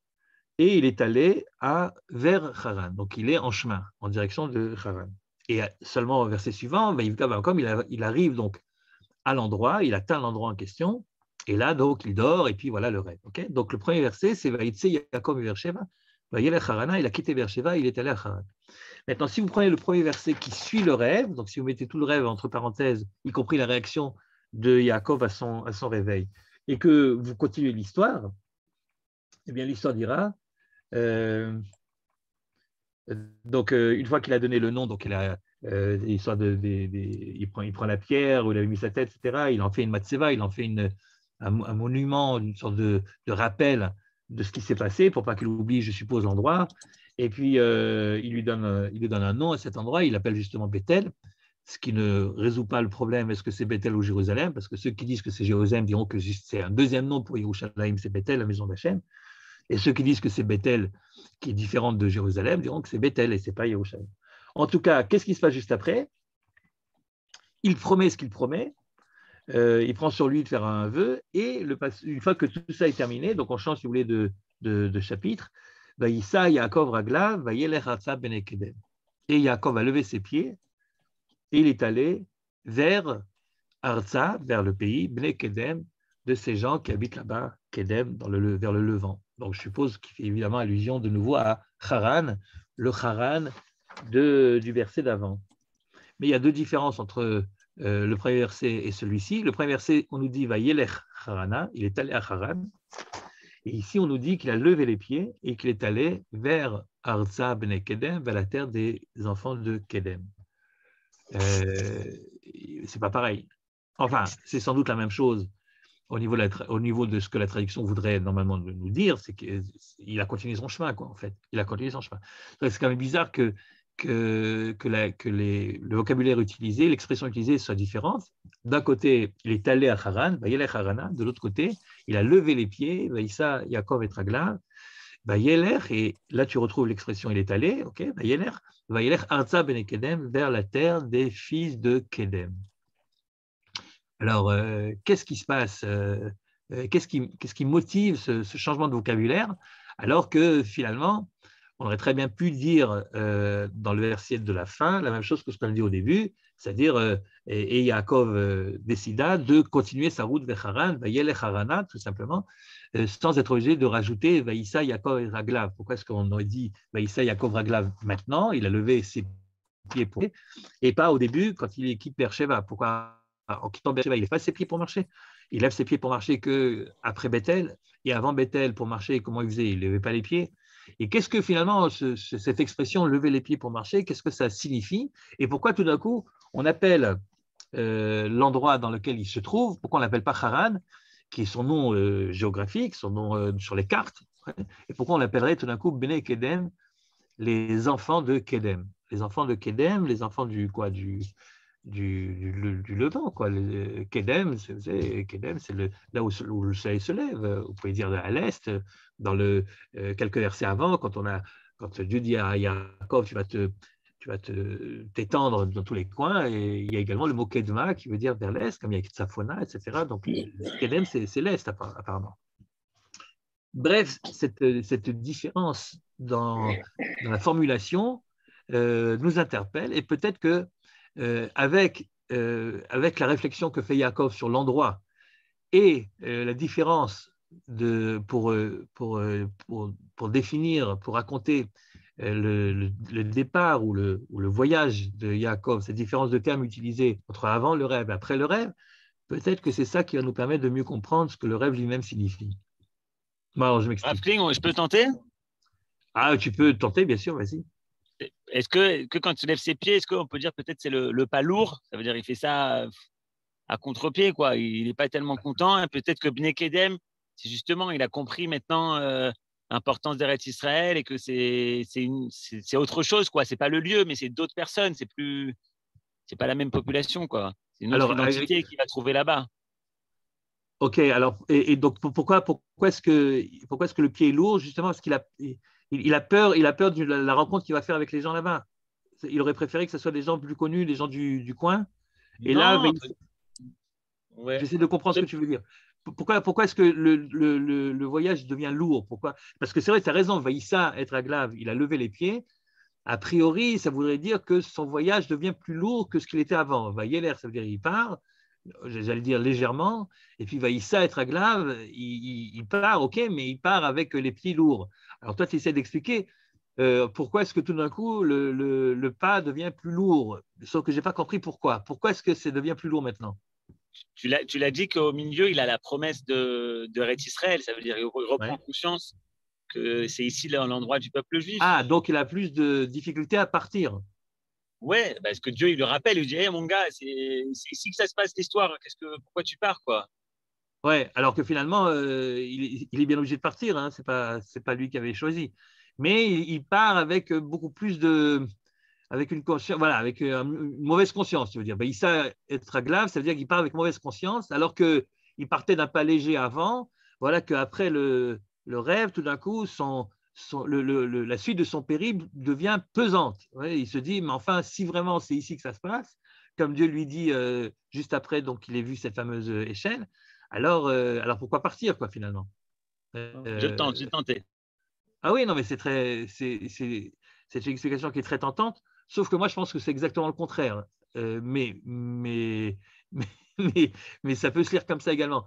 et il est allé vers Haran. Donc il est en chemin, en direction de Haran. Et seulement au verset suivant, comme il arrive donc à l'endroit, il atteint l'endroit en question, et là donc il dort, et puis voilà le rêve. Okay, donc le premier verset, c'est Vayetse Yaakov mi Be'er-Sheva, vayelech Harana, il a quitté Be'er-Sheva, il est allé à Haran. Maintenant, si vous prenez le premier verset qui suit le rêve, donc si vous mettez tout le rêve entre parenthèses, y compris la réaction de Yaakov à son réveil, et que vous continuez l'histoire, eh bien l'histoire dira, donc une fois qu'il a donné le nom, donc il a l'histoire il prend la pierre où il avait mis sa tête, etc. Il en fait une matseva, il en fait un monument, une sorte de rappel de ce qui s'est passé pour pas qu'il oublie, je suppose, l'endroit. Et puis, il lui donne un nom à cet endroit, il l'appelle justement Bethel, ce qui ne résout pas le problème, est-ce que c'est Bethel ou Jérusalem, parce que ceux qui disent que c'est Jérusalem diront que c'est un deuxième nom pour Yerushalayim, c'est Bethel, la maison d'Hachem, et ceux qui disent que c'est Bethel, qui est différente de Jérusalem, diront que c'est Bethel et ce n'est pas Yerushalayim. En tout cas, qu'est-ce qui se passe juste après? Il promet ce qu'il promet, il prend sur lui de faire un vœu, et une fois que tout ça est terminé, donc on change, si vous voulez, de chapitre, Vaïssa Yaakov Raglav, Vayelech Artsa Bene Kedem. Et Yaakov a levé ses pieds et il est allé vers Artsa, vers le pays, Bene Kedem, de ces gens qui habitent là-bas, Kedem, vers le Levant. Donc je suppose qu'il fait évidemment allusion de nouveau à Haran, le Haran du verset d'avant. Mais il y a deux différences entre le premier verset et celui-ci. Le premier verset, on nous dit Vayelech Harana, il est allé à Haran. Et ici, on nous dit qu'il a levé les pieds et qu'il est allé vers Arza Bene Kedem, vers la terre des enfants de Kedem. C'est pas pareil. Enfin, c'est sans doute la même chose au niveau de ce que la traduction voudrait normalement nous dire, c'est qu'il a continué son chemin, quoi, en fait. Il a continué son chemin. C'est quand même bizarre que le vocabulaire utilisé, l'expression utilisée soit différente. D'un côté, il est allé à Haran, Vayelech Harana. De l'autre côté, il a levé les pieds, Vaïssa Yaakov et Raglav, Vayelech, et là tu retrouves l'expression il est allé, ok, Vayelech Arza Bene Kedem, vers la terre des fils de Kedem. Alors, qu'est-ce qui se passe? Qu'est-ce qui motive ce changement de vocabulaire, alors que finalement, on aurait très bien pu dire dans le verset de la fin la même chose que ce qu'on a dit au début, c'est-à-dire, et Yaakov décida de continuer sa route vers Haran, Vayelech Harana, tout simplement, sans être obligé de rajouter Vaïssa Yaakov et Raglav. Pourquoi est-ce qu'on aurait dit Vaïssa Yaakov Raglav maintenant? Il a levé ses pieds pour et pas au début quand il quitte Be'er-Sheva. Pourquoi en quittant Be'er-Sheva, il lève pas ses pieds pour marcher? Il lève ses pieds pour marcher qu'après Bethel, et avant Bethel, pour marcher, comment il faisait? Il ne levait pas les pieds. Et qu'est-ce que finalement, cette expression « lever les pieds pour marcher », qu'est-ce que ça signifie? Et pourquoi tout d'un coup, on appelle l'endroit dans lequel il se trouve, pourquoi on ne l'appelle pas Haran, qui est son nom géographique, son nom sur les cartes, et pourquoi on l'appellerait tout d'un coup Bene Kedem, les enfants de Kedem? Les enfants de Kedem, les enfants du Levant, quoi. Kedem, c'est là où le soleil se lève. Vous pouvez dire à l'est, dans quelques versets avant, quand Dieu dit à Yaakov, tu vas t'étendre dans tous les coins, et il y a également le mot Kedma qui veut dire vers l'est, comme il y a Tsafona, etc. Donc Kedem, c'est l'est apparemment. Bref, cette différence dans la formulation nous interpelle, et peut-être que avec la réflexion que fait Yaakov sur l'endroit et la différence pour définir, pour raconter le départ ou le voyage de Yaakov, cette différence de termes utilisés entre avant le rêve et après le rêve, peut-être que c'est ça qui va nous permettre de mieux comprendre ce que le rêve lui-même signifie. Bon, alors, je m'explique. Je peux tenter? Ah, tu peux tenter, bien sûr, vas-y. Est-ce que quand tu lèves ses pieds, est-ce qu'on peut dire peut-être c'est le pas lourd? Ça veut dire qu'il fait ça à contre-pied, quoi. Il n'est pas tellement content. Et peut-être que Bnei Kedem, c'est justement, il a compris maintenant l'importance d'Eretz Israël et que c'est autre chose, quoi. C'est pas le lieu, mais c'est d'autres personnes. C'est pas la même population, quoi. C'est une autre identité qui va trouver là-bas. Ok, alors, et donc pourquoi est-ce que le pied est lourd, justement, parce qu'il a peur de la rencontre qu'il va faire avec les gens là-bas. Il aurait préféré que ce soit des gens plus connus, des gens du coin. Et là, ouais. J'essaie de comprendre ce que tu veux dire. Pourquoi est-ce que le voyage devient lourd? Pourquoi? Parce que c'est vrai, tu as raison, Vaïssa, être aglav, il a levé les pieds. A priori, ça voudrait dire que son voyage devient plus lourd que ce qu'il était avant. Vaïeler, ça veut dire il part, j'allais dire légèrement, et puis Vaïssa, être aglav, il part, ok, mais il part avec les pieds lourds. Alors toi, tu essaies d'expliquer pourquoi est-ce que tout d'un coup le pas devient plus lourd, sauf que je n'ai pas compris pourquoi. Pourquoi est-ce que ça devient plus lourd maintenant? Tu l'as dit qu'au milieu, il a la promesse de Eretz Israël. Ça veut dire qu'il reprend conscience que c'est ici l'endroit du peuple juif. Ah, donc il a plus de difficultés à partir. Ouais, parce que Dieu, il le rappelle, il lui dit hey, mon gars, c'est ici que ça se passe l'histoire. Pourquoi tu pars, quoi? Ouais, alors que finalement, il est bien obligé de partir. Hein, c'est pas lui qui avait choisi. Mais il part avec beaucoup plus avec une conscience, voilà, avec une mauvaise conscience, tu veux dire. Ben, Issa être aglav, ça veut dire qu'il part avec mauvaise conscience, alors qu'il partait d'un pas léger avant. Voilà qu'après le rêve, tout d'un coup, la suite de son périple devient pesante. Ouais, il se dit, mais enfin, si vraiment c'est ici que ça se passe, comme Dieu lui dit juste après, donc il ait vu cette fameuse échelle, alors pourquoi partir, quoi, finalement? J'ai tenté. Ah oui, non, mais c'est une explication qui est très tentante, sauf que moi, je pense que c'est exactement le contraire. Mais ça peut se lire comme ça également.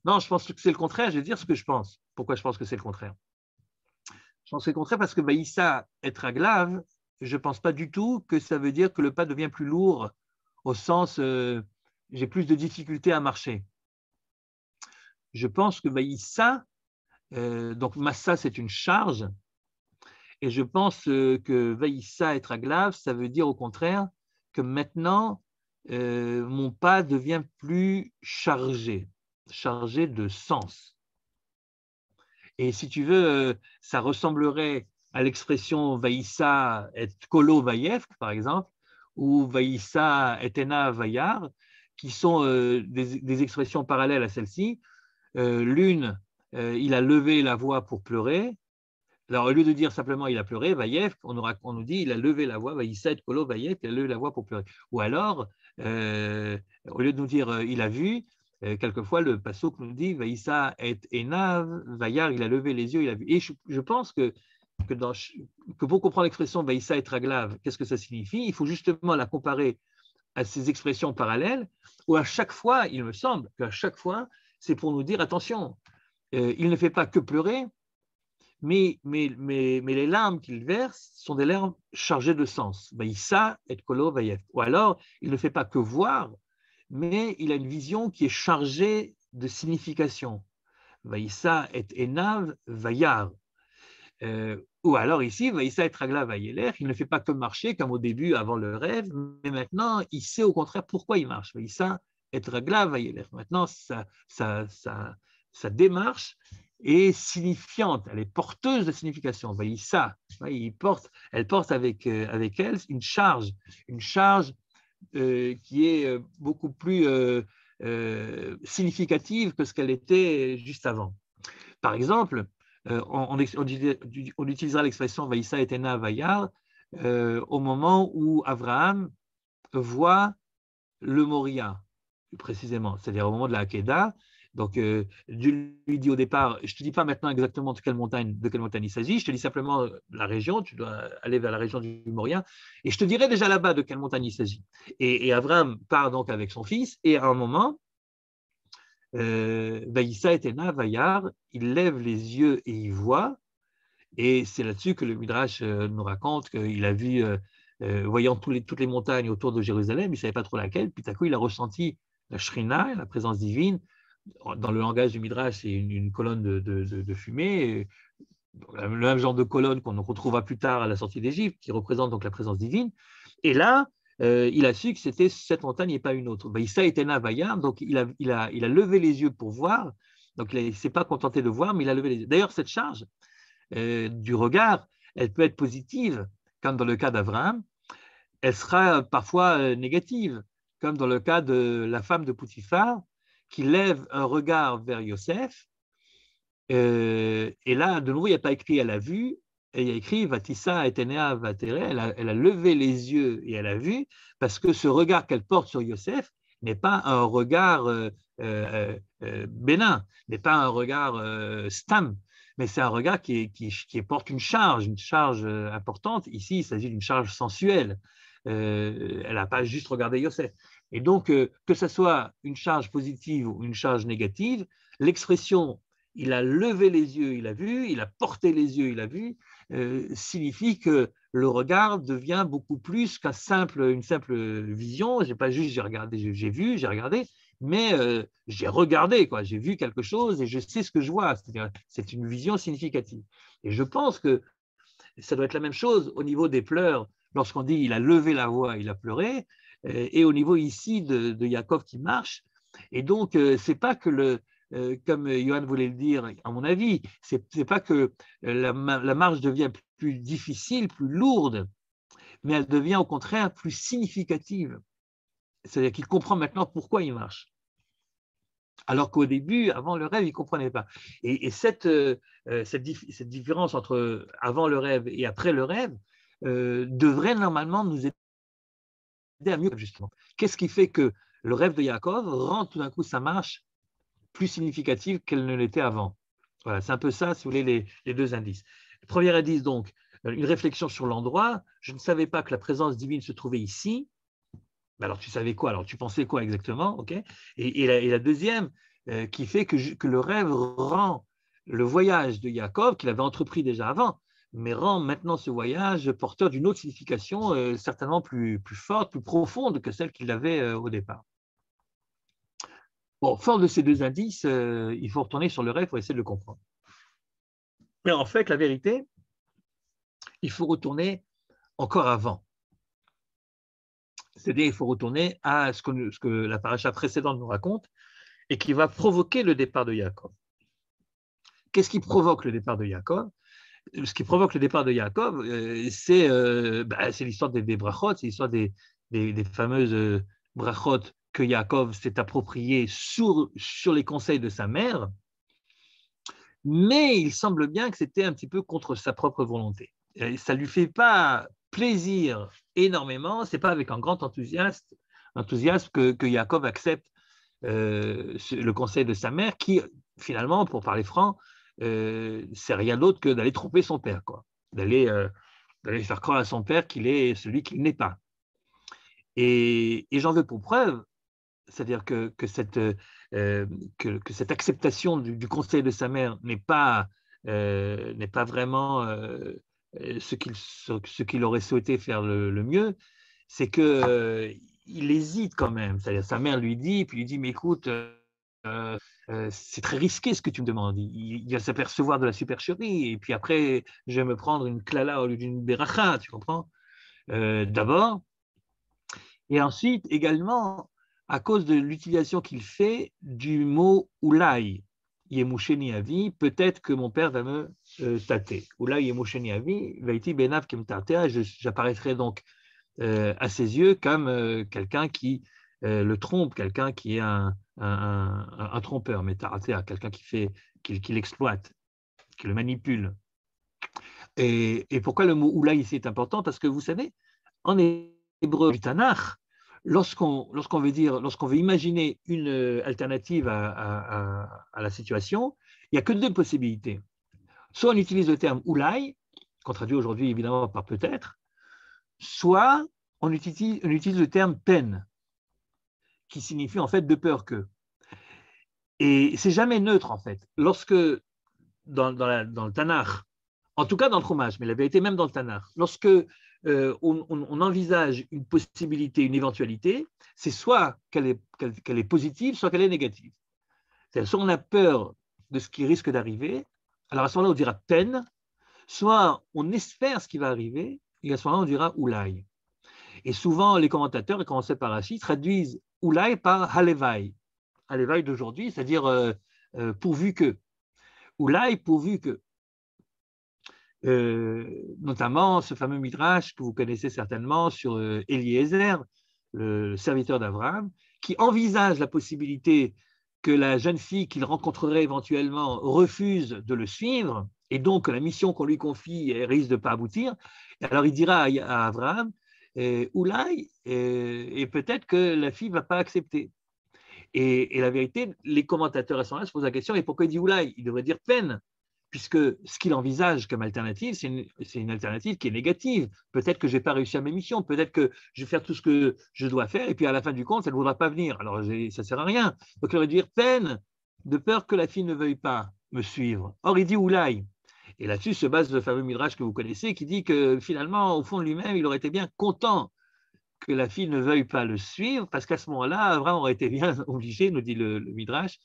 Non, je pense que c'est le contraire, je vais dire ce que je pense. Pourquoi je pense que c'est le contraire? Je pense que c'est le contraire parce que Issa, être aglav, je ne pense pas du tout que ça veut dire que le pas devient plus lourd au sens j'ai plus de difficultés à marcher. Je pense que Issa, donc Massa, c'est une charge, et je pense que Vaïssa, être aglav, ça veut dire au contraire que maintenant, mon pas devient plus chargé de sens. Et si tu veux, ça ressemblerait à l'expression Vaïssa et Kolo Vaïev, par exemple, ou Vaïssa et Ena Vaïar, qui sont des expressions parallèles à celle-ci. L'une, il a levé la voix pour pleurer. Alors, au lieu de dire simplement il a pleuré, Vaïev, on nous dit il a levé la voix, Vaïssa et Kolo Vaïev, il a levé la voix pour pleurer. Ou alors, au lieu de nous dire il a vu, quelquefois le passouk nous dit Vaïssa et Enav, Vaïar, il a levé les yeux, il a vu. Et je pense que pour comprendre l'expression Vaïssa et Traglav, qu'est-ce que ça signifie? Il faut justement la comparer à ces expressions parallèles, où à chaque fois, il me semble qu'à chaque fois, c'est pour nous dire attention, il ne fait pas que pleurer, mais les larmes qu'il verse sont des larmes chargées de sens. Vaïssa et Kolo Vaïev. Ou alors, il ne fait pas que voir, mais il a une vision qui est chargée de signification. Vaïssa et Enav Vaïar. Ou alors ici, Vaïssa et Tragla Vaïeler, il ne fait pas que marcher comme au début, avant le rêve, mais maintenant, il sait au contraire pourquoi il marche. Vaïssa et Tragla Vaïeler. Maintenant, sa démarche est signifiante, elle est porteuse de signification. Vaïssa, elle porte avec elle une charge qui est beaucoup plus significative que ce qu'elle était juste avant. Par exemple, on utilisera l'expression Vaïssa et Ena Vaïar au moment où Abraham voit le Moria, précisément, c'est-à-dire au moment de la Hakeda. Donc, Dieu lui dit au départ, je ne te dis pas maintenant exactement de quelle montagne il s'agit, je te dis simplement la région, tu dois aller vers la région du Moria, et je te dirai déjà là-bas de quelle montagne il s'agit. Et Abraham part donc avec son fils, et à un moment, Vaïssa et Ena Vaïar, il lève les yeux et il voit, et c'est là-dessus que le Midrash nous raconte qu'il a vu, voyant toutes les montagnes autour de Jérusalem, il ne savait pas trop laquelle, puis tout à coup il a ressenti la Shrina, la présence divine. Dans le langage du Midrash, c'est une colonne de fumée, le même genre de colonne qu'on retrouvera plus tard à la sortie d'Égypte, qui représente donc la présence divine. Et là, il a su que c'était cette montagne et pas une autre. Vaïssa et Ena Vaïar, donc il a levé les yeux pour voir, donc il ne s'est pas contenté de voir, mais il a levé les yeux. D'ailleurs, cette charge, du regard, elle peut être positive, comme dans le cas d'Abraham, elle sera parfois négative, comme dans le cas de la femme de Poutifar, qui lève un regard vers Yosef, et là, de nouveau, il n'y a pas écrit « elle a vu », et il y a écrit « Vatissa etenea vatere », elle a levé les yeux et elle a vu, parce que ce regard qu'elle porte sur Yosef n'est pas un regard bénin, n'est pas un regard stam, mais c'est un regard qui porte une charge importante. Ici, il s'agit d'une charge sensuelle. Elle n'a pas juste regardé Yosef. Et donc, que ce soit une charge positive ou une charge négative, l'expression « il a levé les yeux, il a vu »,« il a porté les yeux, il a vu », signifie que le regard devient beaucoup plus qu'une simple vision. J'ai pas juste j'ai regardé, j'ai vu, j'ai regardé, mais j'ai regardé, quoi. J'ai vu quelque chose et je sais ce que je vois. C'est-à-dire, c'est une vision significative. Et je pense que ça doit être la même chose au niveau des pleurs, lorsqu'on dit il a levé la voix, il a pleuré, et au niveau ici de Yaakov qui marche. Et donc, c'est pas que comme Johan voulait le dire, à mon avis, c'est pas que la marche devient plus difficile, plus lourde, mais elle devient au contraire plus significative. C'est-à-dire qu'il comprend maintenant pourquoi il marche. Alors qu'au début, avant le rêve, il ne comprenait pas. Et cette différence entre avant le rêve et après le rêve devrait normalement nous aider à mieux, justement. Qu'est-ce qui fait que le rêve de Yaakov rend tout d'un coup sa marche plus significative qu'elle ne l'était avant? Voilà, c'est un peu ça, si vous voulez, les deux indices. Le premier indice, donc, une réflexion sur l'endroit. Je ne savais pas que la présence divine se trouvait ici. Alors, tu savais quoi? Alors, tu pensais quoi exactement? Okay, et la deuxième, qui fait que le rêve rend le voyage de Yaakov, qu'il avait entrepris déjà avant, mais rend maintenant ce voyage porteur d'une autre signification, certainement plus forte, plus profonde que celle qu'il avait au départ. Bon, fort de ces deux indices, il faut retourner sur le rêve pour essayer de le comprendre. Mais en fait, la vérité, il faut retourner encore avant. C'est-à-dire qu'il faut retourner à ce que la paracha précédente nous raconte et qui va provoquer le départ de Yaakov. Qu'est-ce qui provoque le départ de Yaakov? Ce qui provoque le départ de Yaakov, c'est l'histoire des brachot, c'est l'histoire des fameuses brachot que Yaakov s'est appropriées sur les conseils de sa mère, mais il semble bien que c'était un petit peu contre sa propre volonté. Ça ne lui fait pas plaisir énormément, ce n'est pas avec un grand enthousiasme que Yaakov accepte le conseil de sa mère qui, finalement, pour parler franc, c'est rien d'autre que d'aller tromper son père, quoi. D'aller faire croire à son père qu'il est celui qu'il n'est pas. Et j'en veux pour preuve, c'est-à-dire que cette acceptation du conseil de sa mère n'est pas vraiment ce qu'il aurait souhaité faire le mieux, c'est qu'il hésite quand même. C'est-à-dire sa mère lui dit, puis lui dit, mais écoute, c'est très risqué ce que tu me demandes. Il va s'apercevoir de la supercherie, et puis après, je vais me prendre une klala au lieu d'une beracha, tu comprends? D'abord. Et ensuite, également, à cause de l'utilisation qu'il fait du mot oulai, yemusheni avi, peut-être que mon père va me tâter. Oulai yemusheni avi, vaiti benav kem tartea, j'apparaîtrai donc à ses yeux comme quelqu'un qui le trompe, quelqu'un qui est un trompeur, mais tartea, quelqu'un qui l'exploite, qui le manipule. Et pourquoi le mot oulai ici est important? Parce que vous savez, en hébreu du Tanakh, lorsqu'on veut imaginer une alternative à la situation, il n'y a que deux possibilités. Soit on utilise le terme oulai, qu'on traduit aujourd'hui évidemment par peut-être, soit on utilise le terme peine, qui signifie en fait de peur que. Et c'est jamais neutre en fait. Lorsque dans le Tanakh, en tout cas dans le Chumash, mais la vérité même dans le Tanakh, lorsque on envisage une possibilité, une éventualité, c'est soit qu'elle est positive, soit qu'elle est négative. C'est-à-dire, soit on a peur de ce qui risque d'arriver, alors à ce moment-là, on dira peine, soit on espère ce qui va arriver, et à ce moment-là, on dira oulai. Et souvent, les commentateurs, et commencés par Rashi, traduisent oulai par halevai. Halevai d'aujourd'hui, c'est-à-dire pourvu que. Oulai, pourvu que. notamment ce fameux midrash que vous connaissez certainement sur Eliezer, le serviteur d'Abraham, qui envisage la possibilité que la jeune fille qu'il rencontrerait éventuellement refuse de le suivre, et donc la mission qu'on lui confie risque de ne pas aboutir. Et alors il dira à Abraham, Oulai, et peut-être que la fille ne va pas accepter. Et la vérité, les commentateurs à ce moment-là se posent la question, et pourquoi il dit Oulai? Il devrait dire peine, puisque ce qu'il envisage comme alternative, c'est une alternative qui est négative. Peut-être que je n'ai pas réussi à mes missions, peut-être que je vais faire tout ce que je dois faire, et puis à la fin du compte, elle ne voudra pas venir. Alors, ça ne sert à rien. Donc, il aurait dû dire peine, de peur que la fille ne veuille pas me suivre. Or, il dit Oulai. Et là-dessus se base le fameux midrash que vous connaissez, qui dit que finalement, au fond de lui-même, il aurait été bien content que la fille ne veuille pas le suivre, parce qu'à ce moment-là, Abraham aurait été bien obligé, nous dit le midrash,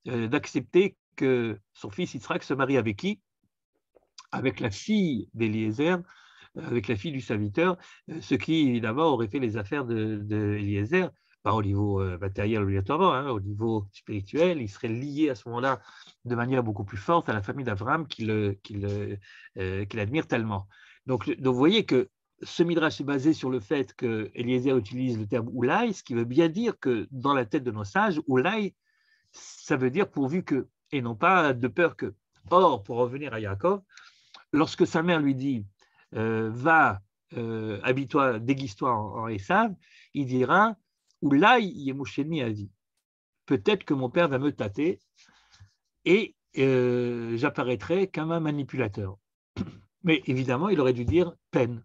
d'accepter que son fils Yitzhak se marie avec qui? Avec la fille d'Eliezer, avec la fille du serviteur, ce qui évidemment aurait fait les affaires d'Eliezer, pas au niveau matériel obligatoirement, au niveau spirituel, il serait lié à ce moment-là de manière beaucoup plus forte à la famille d'Abraham qu'il admire tellement. Donc vous voyez que ce midrash est basé sur le fait que Eliezer utilise le terme Oulai, ce qui veut bien dire que dans la tête de nos sages, Oulai, ça veut dire pourvu que, et non pas de peur que. Or, pour revenir à Yaakov, lorsque sa mère lui dit va, habille-toi, déguise-toi en Esav, il dira Oulai yemusheni avi. Peut-être que mon père va me tâter et j'apparaîtrai comme un manipulateur. Mais évidemment, il aurait dû dire peine,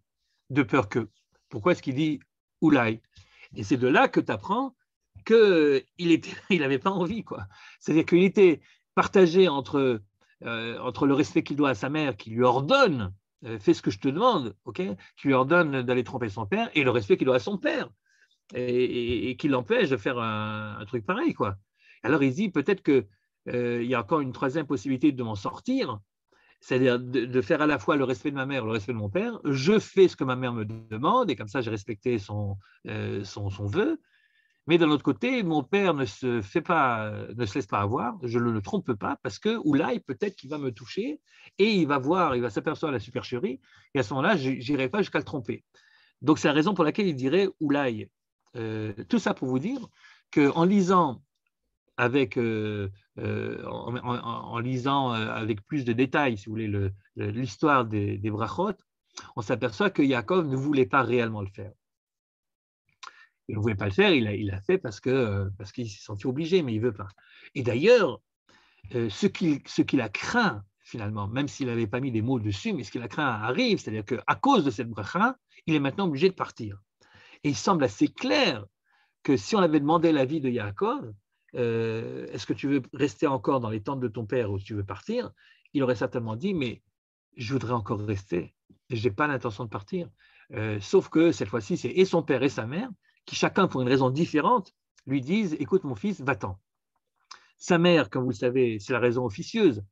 de peur que. Pourquoi est-ce qu'il dit Oulai? Et c'est de là que tu apprends qu'il n'avait pas envie, quoi. C'est-à-dire qu'il était partagé entre le respect qu'il doit à sa mère, qui lui ordonne, fais ce que je te demande, okay, qui lui ordonne d'aller tromper son père, et le respect qu'il doit à son père, et qui l'empêche de faire un truc pareil, quoi. Alors il dit peut-être qu'il y a encore une troisième possibilité de m'en sortir, c'est-à-dire de faire à la fois le respect de ma mère et le respect de mon père. Je fais ce que ma mère me demande, et comme ça j'ai respecté son vœu. Mais d'un autre côté, mon père ne se laisse pas avoir, je ne le trompe pas, parce que Oulai, peut-être qu'il va me toucher, et il va s'apercevoir de la supercherie, et à ce moment-là, je n'irai pas jusqu'à le tromper. Donc c'est la raison pour laquelle il dirait Oulai. Tout ça pour vous dire qu'en lisant avec plus de détails, si vous voulez, l'histoire des brachot, on s'aperçoit que Yaakov ne voulait pas réellement le faire. Il ne voulait pas le faire, il l'a fait parce qu'il s'est senti obligé, mais il ne veut pas. Et d'ailleurs, ce qu'il a craint, finalement, même s'il n'avait pas mis des mots dessus, mais ce qu'il a craint arrive, c'est-à-dire qu'à cause de cette bracha, il est maintenant obligé de partir. Et il semble assez clair que si on avait demandé l'avis de Yaakov, est-ce que tu veux rester encore dans les tentes de ton père ou tu veux partir? Il aurait certainement dit, mais je voudrais encore rester, et je n'ai pas l'intention de partir. Sauf que cette fois-ci, c'est et son père et sa mère qui, chacun pour une raison différente, lui disent « Écoute, mon fils, va-t'en ». Sa mère, comme vous le savez, c'est la raison officieuse,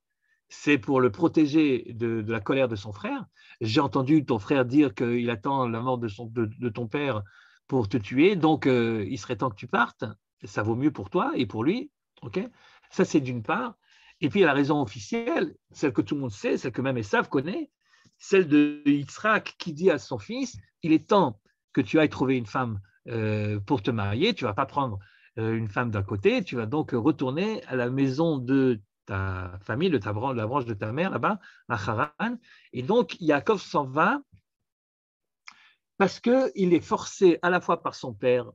c'est pour le protéger de la colère de son frère. J'ai entendu ton frère dire qu'il attend la mort de ton père pour te tuer, donc il serait temps que tu partes, ça vaut mieux pour toi et pour lui. Okay, ça, c'est d'une part. Et puis, il y a la raison officielle, celle que tout le monde sait, celle que même Esav connaît, celle de Yitzhak qui dit à son fils « Il est temps que tu ailles trouver une femme pour te marier, tu ne vas pas prendre une femme d'un côté, tu vas donc retourner à la maison de ta famille, de la branche de ta mère là-bas, à Haran. » Et donc, Yaakov s'en va parce qu'il est forcé à la fois par son père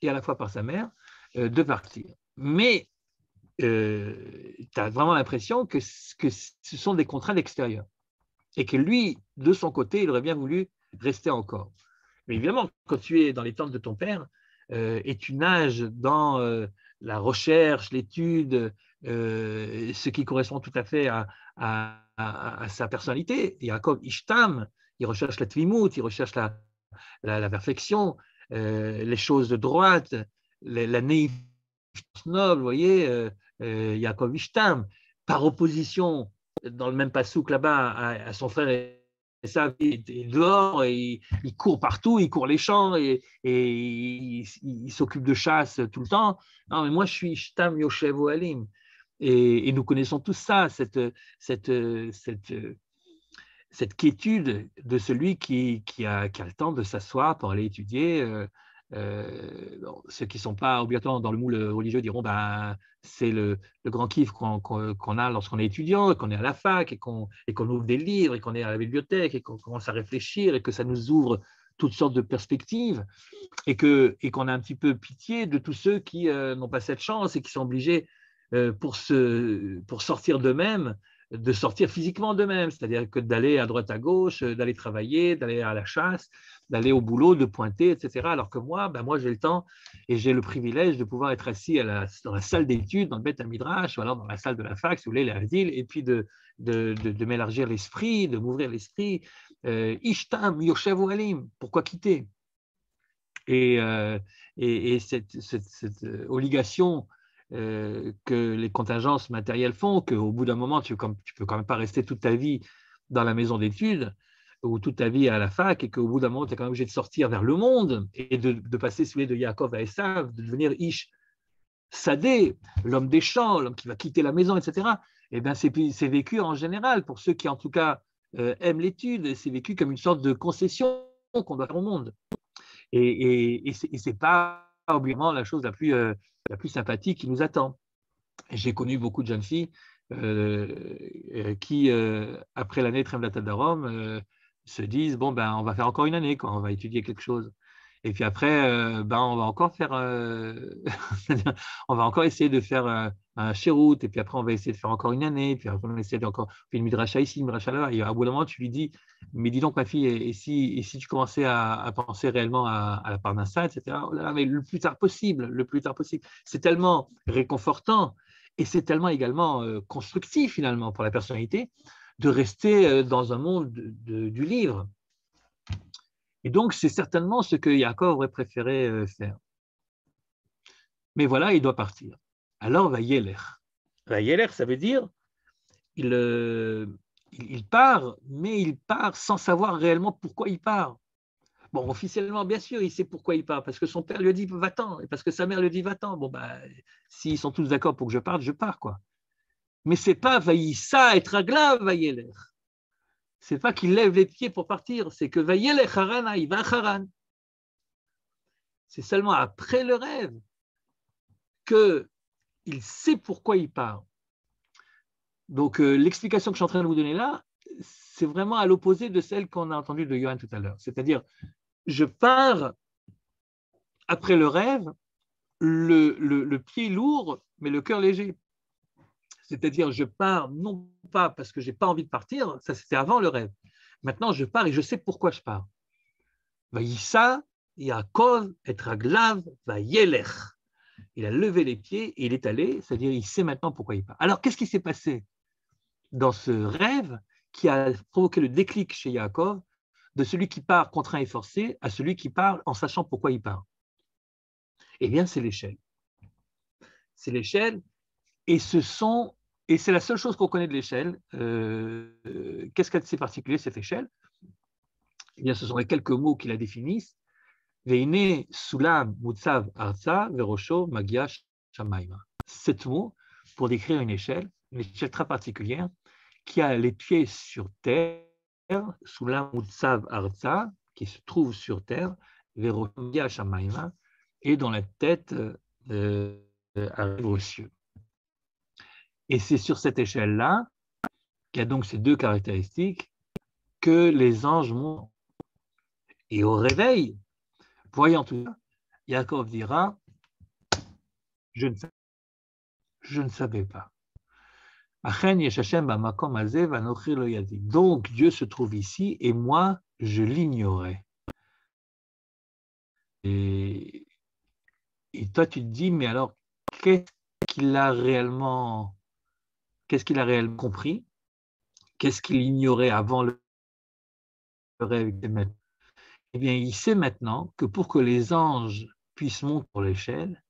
et à la fois par sa mère de partir. Mais tu as vraiment l'impression que ce sont des contraintes extérieures et que lui, de son côté, il aurait bien voulu rester encore. Mais évidemment, quand tu es dans les tentes de ton père et tu nages dans la recherche, l'étude, ce qui correspond tout à fait à sa personnalité, Yaakov Ishtam, il recherche la tvimout, il recherche la perfection, les choses de droite, la naïveté noble, vous voyez, Yaakov Ishtam, par opposition, dans le même passouk là-bas, à son frère Esav, il est dehors, et il court partout, il court les champs, et il s'occupe de chasse tout le temps. Non, mais moi, je suis Ishtam Yoshev Ohalim. Et nous connaissons tous ça, cette cette quiétude de celui qui a le temps de s'asseoir pour aller étudier. Bon, ceux qui ne sont pas obligatoirement dans le moule religieux diront ben, c'est le grand kiff qu'on a lorsqu'on est étudiant, qu'on est à la fac et qu'on ouvre des livres et qu'on est à la bibliothèque et qu'on commence à réfléchir et que ça nous ouvre toutes sortes de perspectives et qu'on a un petit peu pitié de tous ceux qui n'ont pas cette chance et qui sont obligés pour sortir d'eux-mêmes, de sortir physiquement d'eux-mêmes, c'est-à-dire que d'aller à droite à gauche, d'aller travailler, d'aller à la chasse, d'aller au boulot, de pointer, etc. Alors que moi, j'ai le temps et j'ai le privilège de pouvoir être assis dans la salle d'études, dans le Beth Midrash, ou alors dans la salle de la fac, si vous voulez, la ville, et puis de m'élargir l'esprit, de m'ouvrir l'esprit. Ishtam, Yoshev Alim, pourquoi quitter? Et cette obligation que les contingences matérielles font, qu'au bout d'un moment, tu peux quand même pas rester toute ta vie dans la maison d'études ou toute ta vie à la fac, et qu'au bout d'un moment, tu es quand même obligé de sortir vers le monde et de passer sous les de Yaakov à Esav, de devenir Ish Sadé, l'homme des champs, l'homme qui va quitter la maison, etc. Eh bien, c'est vécu en général, pour ceux qui en tout cas aiment l'étude, c'est vécu comme une sorte de concession qu'on doit faire au monde. Et ce n'est pas obligatoirement la chose la plus sympathique qui nous attend. J'ai connu beaucoup de jeunes filles qui, après l'année Tremblat Darom, se disent bon, ben, on va faire encore une année, on va étudier quelque chose. Et puis après, on va encore faire, on va encore essayer de faire un chérout, et puis après, on va essayer de faire encore une année, puis après, on va essayer d'encore faire une midrasha ici, une midrasha là. Et à bout d'un moment, tu lui dis, mais dis donc, ma fille, et si tu commençais à penser réellement à la parnassa, etc., oh là là, mais le plus tard possible, le plus tard possible. C'est tellement réconfortant et c'est tellement également constructif, finalement, pour la personnalité, de rester dans un monde du livre. Et donc, c'est certainement ce que Yaakov aurait préféré faire. Mais voilà, il doit partir. Alors, Vayelech. Vayelech, ça veut dire, il part, mais il part sans savoir réellement pourquoi il part. Bon, officiellement, bien sûr, il sait pourquoi il part, parce que son père lui a dit va-t'en, et parce que sa mère lui a dit va-t'en. Bon, s'ils sont tous d'accord pour que je pars, quoi. Mais c'est pas Vayissa et Tragla Vayelech. C'est pas qu'il lève les pieds pour partir, c'est que Vayelech Harana, il va à Haran. C'est seulement après le rêve qu'il sait pourquoi il part. Donc, l'explication que je suis en train de vous donner là, c'est vraiment à l'opposé de celle qu'on a entendue de Johan tout à l'heure. C'est-à-dire, je pars après le rêve, le pied lourd, mais le cœur léger. C'est-à-dire, je pars non pas parce que je n'ai pas envie de partir, ça c'était avant le rêve. Maintenant, je pars et je sais pourquoi je pars. Vayissa, Yaakov, et Raglav, Vayelech. Il a levé les pieds et il est allé, c'est-à-dire il sait maintenant pourquoi il part. Alors, qu'est-ce qui s'est passé dans ce rêve qui a provoqué le déclic chez Yaakov de celui qui part contraint et forcé à celui qui part en sachant pourquoi il part? Eh bien, c'est l'échelle. C'est l'échelle, et c'est la seule chose qu'on connaît de l'échelle. Qu'est-ce qu'elle a de si particulier, cette échelle? Eh bien, ce sont les quelques mots qui la définissent. Veine sulam mutzav arza verosho magia shamayma. 7 mots pour décrire une échelle très particulière qui a les pieds sur terre, sulam mutzav arza, qui se trouve sur terre, verosho magia shamayma, et dont la tête arrive aux cieux. Et c'est sur cette échelle-là, qui a donc ces deux caractéristiques, que les anges montent. Et au réveil, voyant tout ça, Yaakov dira, je ne savais pas. Donc Dieu se trouve ici et moi, je l'ignorais. Et toi, tu te dis, mais alors, qu'est-ce qu'il a réellement compris? Qu'est-ce qu'il ignorait avant le rêve? Eh bien, il sait maintenant que pour que les anges puissent monter sur l'échelle,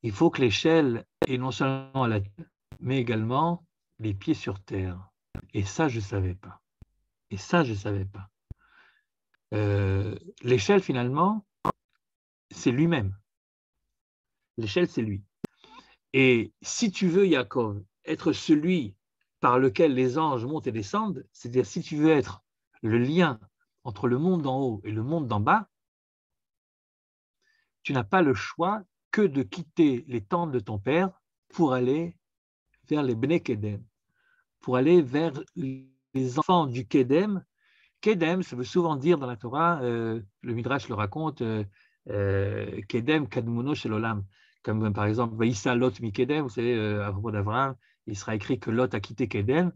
il faut que l'échelle ait non seulement la tête, mais également les pieds sur terre. Et ça, je ne savais pas. L'échelle, finalement, c'est lui-même. L'échelle, c'est lui. Et si tu veux, Yaakov, être celui par lequel les anges montent et descendent, c'est-à-dire si tu veux être le lien entre le monde d'en haut et le monde d'en bas, tu n'as pas le choix que de quitter les tentes de ton père pour aller vers les Bnei Kedem, pour aller vers les enfants du Kedem. Kedem, ça veut souvent dire dans la Torah, le Midrash le raconte, Kedem Kadmuno Shel Olam, comme par exemple, Vaïssa Lot mi Kedem, vous savez, à propos d'Abraham, il sera écrit que Lot a quitté Kedem,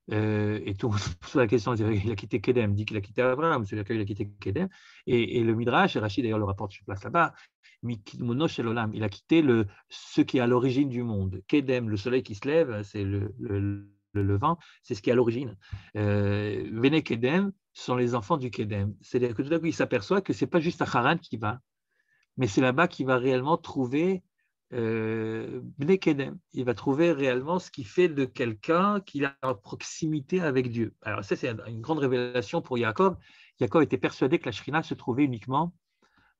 et tout sur la question, il a quitté Kedem, dit qu'il a quitté Abraham, c'est-à-dire qu'il a quitté Kedem, et le Midrash, et Rachid d'ailleurs le rapporte sur place là-bas, Mikidmuno Shel Olam, il a quitté ce qui est à l'origine du monde. Kedem, le soleil qui se lève, c'est le levant, c'est ce qui est à l'origine. Bene Kedem sont les enfants du Kedem. C'est-à-dire que tout à coup, il s'aperçoit que ce n'est pas juste à Haran qui va, mais c'est là-bas qu'il va réellement trouver Bene Kedem. Il va trouver réellement ce qui fait de quelqu'un qu'il a en proximité avec Dieu. Alors ça, c'est une grande révélation pour Yaakov. Yaakov était persuadé que la Shrina se trouvait uniquement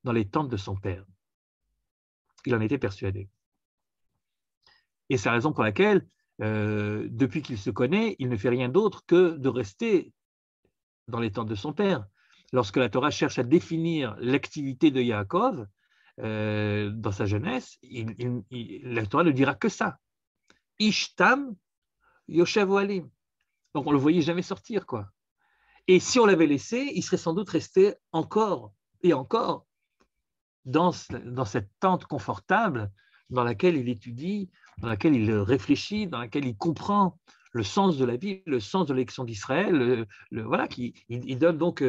dans les tentes de son père. Il en était persuadé. Et c'est la raison pour laquelle, depuis qu'il se connaît, il ne fait rien d'autre que de rester dans les tentes de son père. Lorsque la Torah cherche à définir l'activité de Yaakov, dans sa jeunesse, la Torah ne dira que ça. Ishtam Yoshev Ohalim. Donc on ne le voyait jamais sortir, quoi. Et si on l'avait laissé, il serait sans doute resté encore et encore dans cette tente confortable dans laquelle il étudie, dans laquelle il réfléchit, dans laquelle il comprend le sens de la vie, le sens de l'élection d'Israël, voilà, il donne donc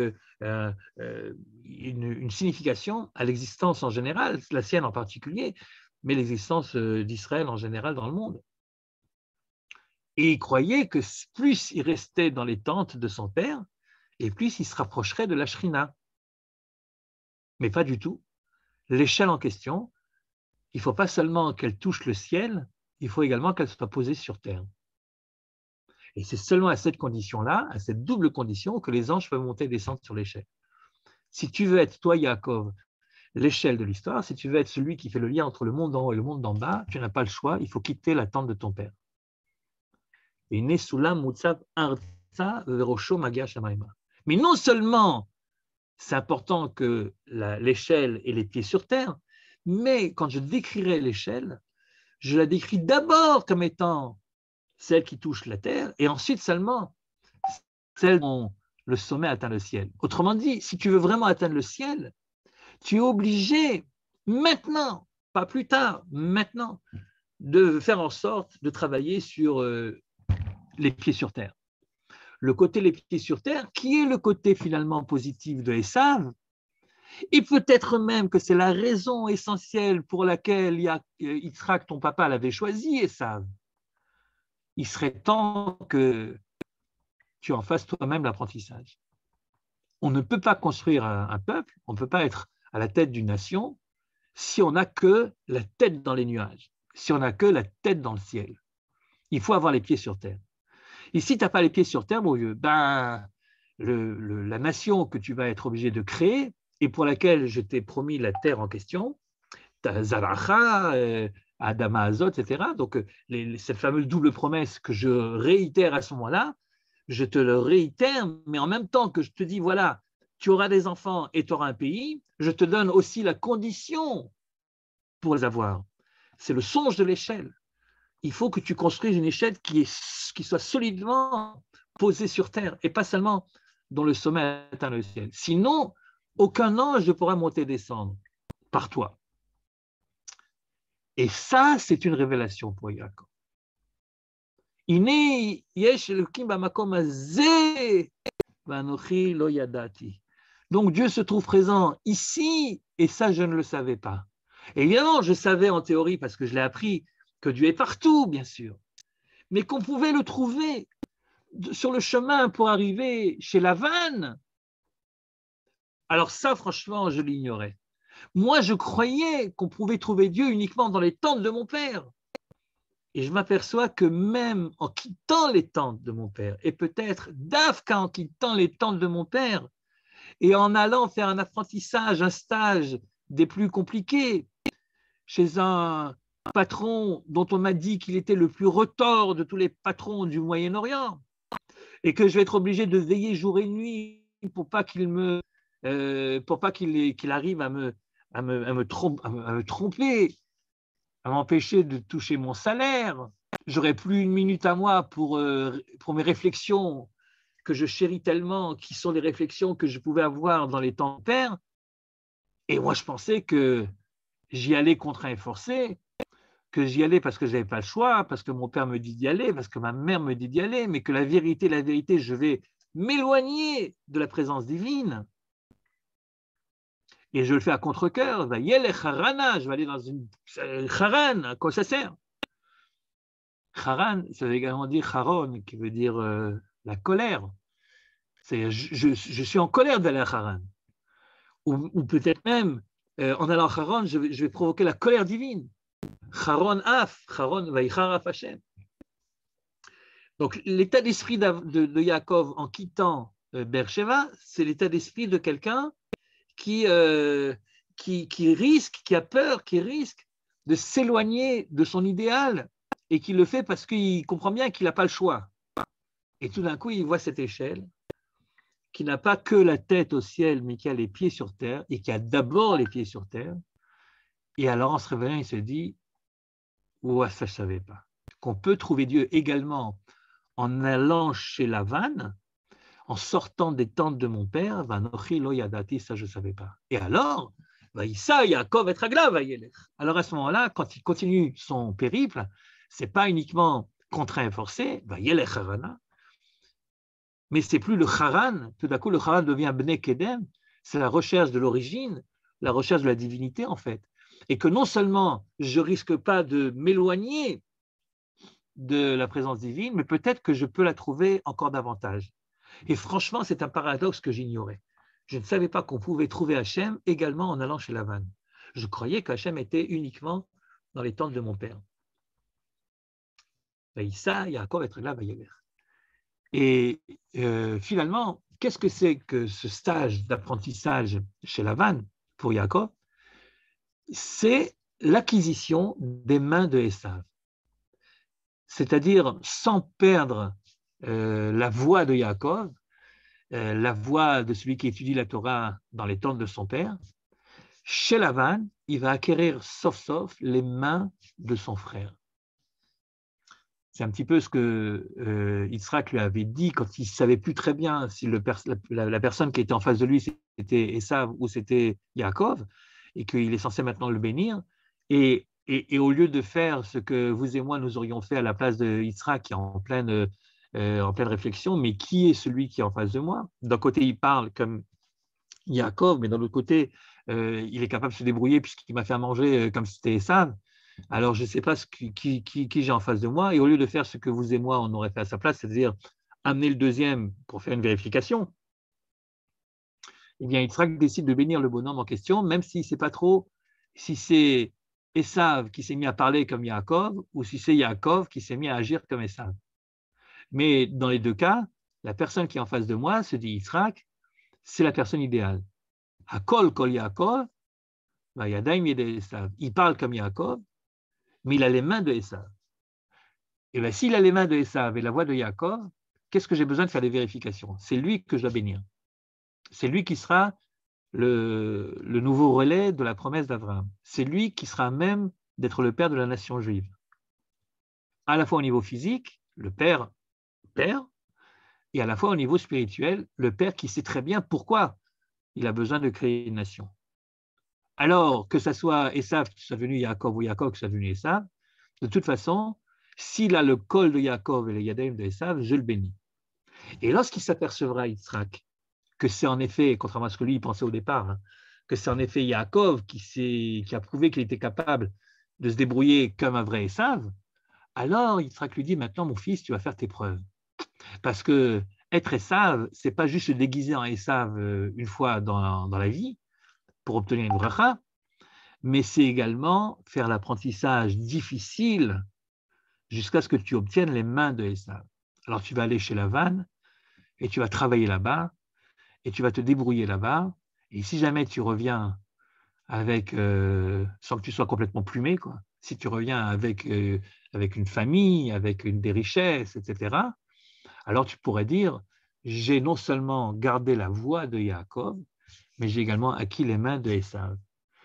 une signification à l'existence en général, la sienne en particulier, mais l'existence d'Israël en général dans le monde. Et il croyait que plus il restait dans les tentes de son père, et plus il se rapprocherait de la Shrina. Mais pas du tout. L'échelle en question, il ne faut pas seulement qu'elle touche le ciel, il faut également qu'elle soit posée sur terre. Et c'est seulement à cette condition-là, à cette double condition, que les anges peuvent monter et descendre sur l'échelle. Si tu veux être, toi, Yaakov, l'échelle de l'histoire, si tu veux être celui qui fait le lien entre le monde d'en haut et le monde d'en bas, tu n'as pas le choix, il faut quitter la tente de ton père. Et mais non seulement c'est important que l'échelle ait les pieds sur terre, mais quand je décrirai l'échelle, je la décris d'abord comme étant celle qui touche la terre, et ensuite seulement celle dont le sommet atteint le ciel. Autrement dit, si tu veux vraiment atteindre le ciel, tu es obligé maintenant, pas plus tard, maintenant, de faire en sorte de travailler sur les pieds sur terre. Le côté les pieds sur terre, qui est le côté finalement positif de Esav, et peut-être même que c'est la raison essentielle pour laquelle Yitzhak, ton papa, l'avait choisi, Esav. Il serait temps que tu en fasses toi-même l'apprentissage. On ne peut pas construire un peuple, on ne peut pas être à la tête d'une nation si on n'a que la tête dans les nuages, si on n'a que la tête dans le ciel. Il faut avoir les pieds sur terre. Et si tu n'as pas les pieds sur terre, mon vieux, la nation que tu vas être obligé de créer et pour laquelle je t'ai promis la terre en question, Zaracha, Adama Azot, etc. Donc, cette fameuse double promesse que je réitère à ce moment-là, je te le réitère, mais en même temps que je te dis, voilà, tu auras des enfants et tu auras un pays, je te donne aussi la condition pour les avoir. C'est le songe de l'échelle. Il faut que tu construises une échelle qui soit solidement posée sur terre et pas seulement dont le sommet atteint le ciel. Sinon, aucun ange ne pourra monter et descendre par toi. Et ça, c'est une révélation pour Yaakov. Donc Dieu se trouve présent ici, et ça, je ne le savais pas. Et évidemment, je savais en théorie, parce que je l'ai appris, que Dieu est partout, bien sûr, mais qu'on pouvait le trouver sur le chemin pour arriver chez Lavan. Alors ça, franchement, je l'ignorais. Moi, je croyais qu'on pouvait trouver Dieu uniquement dans les tentes de mon père. Et je m'aperçois que même en quittant les tentes de mon père, et peut-être d'Afka en quittant les tentes de mon père, et en allant faire un apprentissage, un stage des plus compliqués, chez un patron dont on m'a dit qu'il était le plus retors de tous les patrons du Moyen-Orient et que je vais être obligé de veiller jour et nuit pour pas qu'il arrive à me tromper, à m'empêcher de toucher mon salaire. J'aurai plus une minute à moi pour mes réflexions que je chéris tellement, qui sont les réflexions que je pouvais avoir dans les temps de père. Et moi, je pensais que j'y allais contraint et forcé, que j'y allais parce que je n'avais pas le choix, parce que mon père me dit d'y aller, parce que ma mère me dit d'y aller, mais que la vérité, je vais m'éloigner de la présence divine. Et je le fais à contre-cœur. Je vais aller dans une charan, à quoi ça sert? Charan, ça veut également dire charon, qui veut dire la colère. C'est, je suis en colère d'aller à Haran. Ou peut-être même, en allant à Haran, je vais provoquer la colère divine. Haron af, Haron vaïcharaf Hashem. Donc, l'état d'esprit de Yaakov en quittant Beersheva, c'est l'état d'esprit de quelqu'un qui risque, qui a peur, qui risque de s'éloigner de son idéal et qui le fait parce qu'il comprend bien qu'il n'a pas le choix. Et tout d'un coup, il voit cette échelle qui n'a pas que la tête au ciel, mais qui a les pieds sur terre, et qui a d'abord les pieds sur terre. Et alors, en se réveillant, il se dit, ouais, ça, je ne savais pas. Qu'on peut trouver Dieu également en allant chez Lavan, en sortant des tentes de mon père, Vanochi lo yadati, ça, je ne savais pas. Et alors, Vaïssa, Yaakov et Ragla, Vaïelech. Alors, à ce moment-là, quand il continue son périple, ce n'est pas uniquement contraint et forcé, Vaïelech Harana, mais ce n'est plus le Haran. Tout d'un coup, le Haran devient Bnei Kedem. C'est la recherche de l'origine, la recherche de la divinité, en fait. Et que non seulement je ne risque pas de m'éloigner de la présence divine, mais peut-être que je peux la trouver encore davantage. Et franchement, c'est un paradoxe que j'ignorais. Je ne savais pas qu'on pouvait trouver Hachem également en allant chez Lavan. Je croyais qu'Hachem était uniquement dans les tentes de mon père. Vaïssa, Yaakov et Ragla, Vaïelech. Et finalement, qu'est-ce que c'est que ce stage d'apprentissage chez Lavan pour Yaakov? C'est l'acquisition des mains de Esav. C'est-à-dire sans perdre la voix de Yaakov, la voix de celui qui étudie la Torah dans les tentes de son père. Chez Lavan, il va acquérir sauf les mains de son frère. C'est un petit peu ce que Yitzhak lui avait dit quand il ne savait plus très bien si la personne qui était en face de lui, c'était Esav ou c'était Yaakov, et qu'il est censé maintenant le bénir. Et au lieu de faire ce que vous et moi nous aurions fait à la place de Yitzhak, qui est en pleine réflexion, mais qui est celui qui est en face de moi? D'un côté, il parle comme Yaakov, mais d'un autre côté, il est capable de se débrouiller puisqu'il m'a fait à manger comme si c'était Esav. Alors, je ne sais pas qui j'ai en face de moi, et au lieu de faire ce que vous et moi, on aurait fait à sa place, c'est-à-dire amener le deuxième pour faire une vérification, eh bien, Yitzhak décide de bénir le bonhomme en question, même s'il ne sait pas trop si c'est Esav qui s'est mis à parler comme Yaakov, ou si c'est Yaakov qui s'est mis à agir comme Esav. Mais dans les deux cas, la personne qui est en face de moi, se dit Yitzhak, c'est la personne idéale. Hakol kol Yaakov, vayadayim yedei Esav. Il parle comme Yaakov, mais il a les mains de Esav. Et bien, s'il a les mains de Esav et la voix de Yaakov, qu'est-ce que j'ai besoin de faire des vérifications? C'est lui que je dois bénir. C'est lui qui sera le nouveau relais de la promesse d'Abraham. C'est lui qui sera même d'être le père de la nation juive. À la fois au niveau physique, le père, et à la fois au niveau spirituel, le père qui sait très bien pourquoi il a besoin de créer une nation. Alors, que ce soit Esav qui soit venu Yaakov ou Yaakov qui soit venu Esav, de toute façon, s'il a le col de Yaakov et le yadayim de Esav, je le bénis. Et lorsqu'il s'apercevra, Yitzhak, que c'est en effet, contrairement à ce que lui il pensait au départ, que c'est en effet Yaakov qui a prouvé qu'il était capable de se débrouiller comme un vrai Esav, alors Yitzhak lui dit, maintenant mon fils, tu vas faire tes preuves. Parce que être Esav, c'est pas juste se déguiser en Esav une fois dans la vie, pour obtenir une bracha, mais c'est également faire l'apprentissage difficile jusqu'à ce que tu obtiennes les mains de Esav. Alors tu vas aller chez Lavan et tu vas travailler là-bas et tu vas te débrouiller là-bas, et si jamais tu reviens avec sans que tu sois complètement plumé, quoi, si tu reviens avec une famille, avec des richesses, etc., alors tu pourrais dire, j'ai non seulement gardé la voie de Yaakov, mais j'ai également acquis les mains de Esav.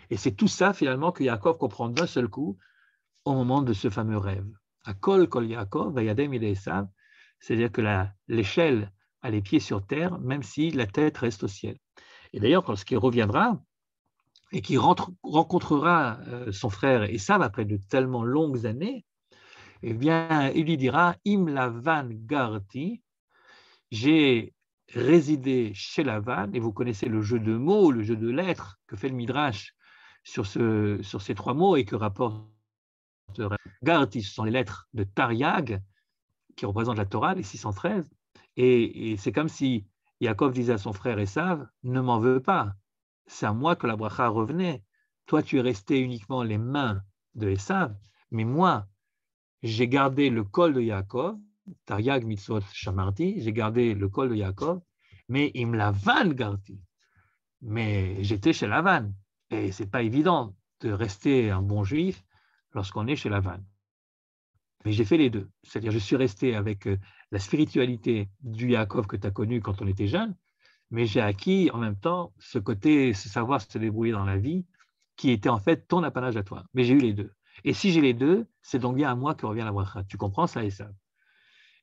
Et c'est tout ça, finalement, que Yaakov comprend d'un seul coup au moment de ce fameux rêve. Akol kol Yaakov, vayadem il Esav, c'est-à-dire que l'échelle a les pieds sur terre, même si la tête reste au ciel. Et d'ailleurs, lorsqu'il reviendra et qu'il rencontrera son frère Esav après de tellement longues années, eh bien, il lui dira Im Lavan Garti, j'ai résidé chez Lavan, et vous connaissez le jeu de mots, le jeu de lettres que fait le Midrash sur ces trois mots et que rapporte Garti, ce sont les lettres de Taryag, qui représentent la Torah, les 613, et c'est comme si Yaakov disait à son frère Esav, ne m'en veux pas, c'est à moi que la bracha revenait, toi tu es resté uniquement les mains de Esav, mais moi, j'ai gardé le col de Yaakov, Taryag mitzvot shamarti, j'ai gardé le col de Yaakov, mais im Lavan garti, mais j'étais chez Lavan, et c'est pas évident de rester un bon juif lorsqu'on est chez Lavan. Mais j'ai fait les deux, c'est-à-dire je suis resté avec la spiritualité du Yaakov que tu as connu quand on était jeune, mais j'ai acquis en même temps ce côté, ce savoir se débrouiller dans la vie, qui était en fait ton apanage à toi. Mais j'ai eu les deux. Et si j'ai les deux, c'est donc bien à moi que revient la bracha. Tu comprends ça et ça.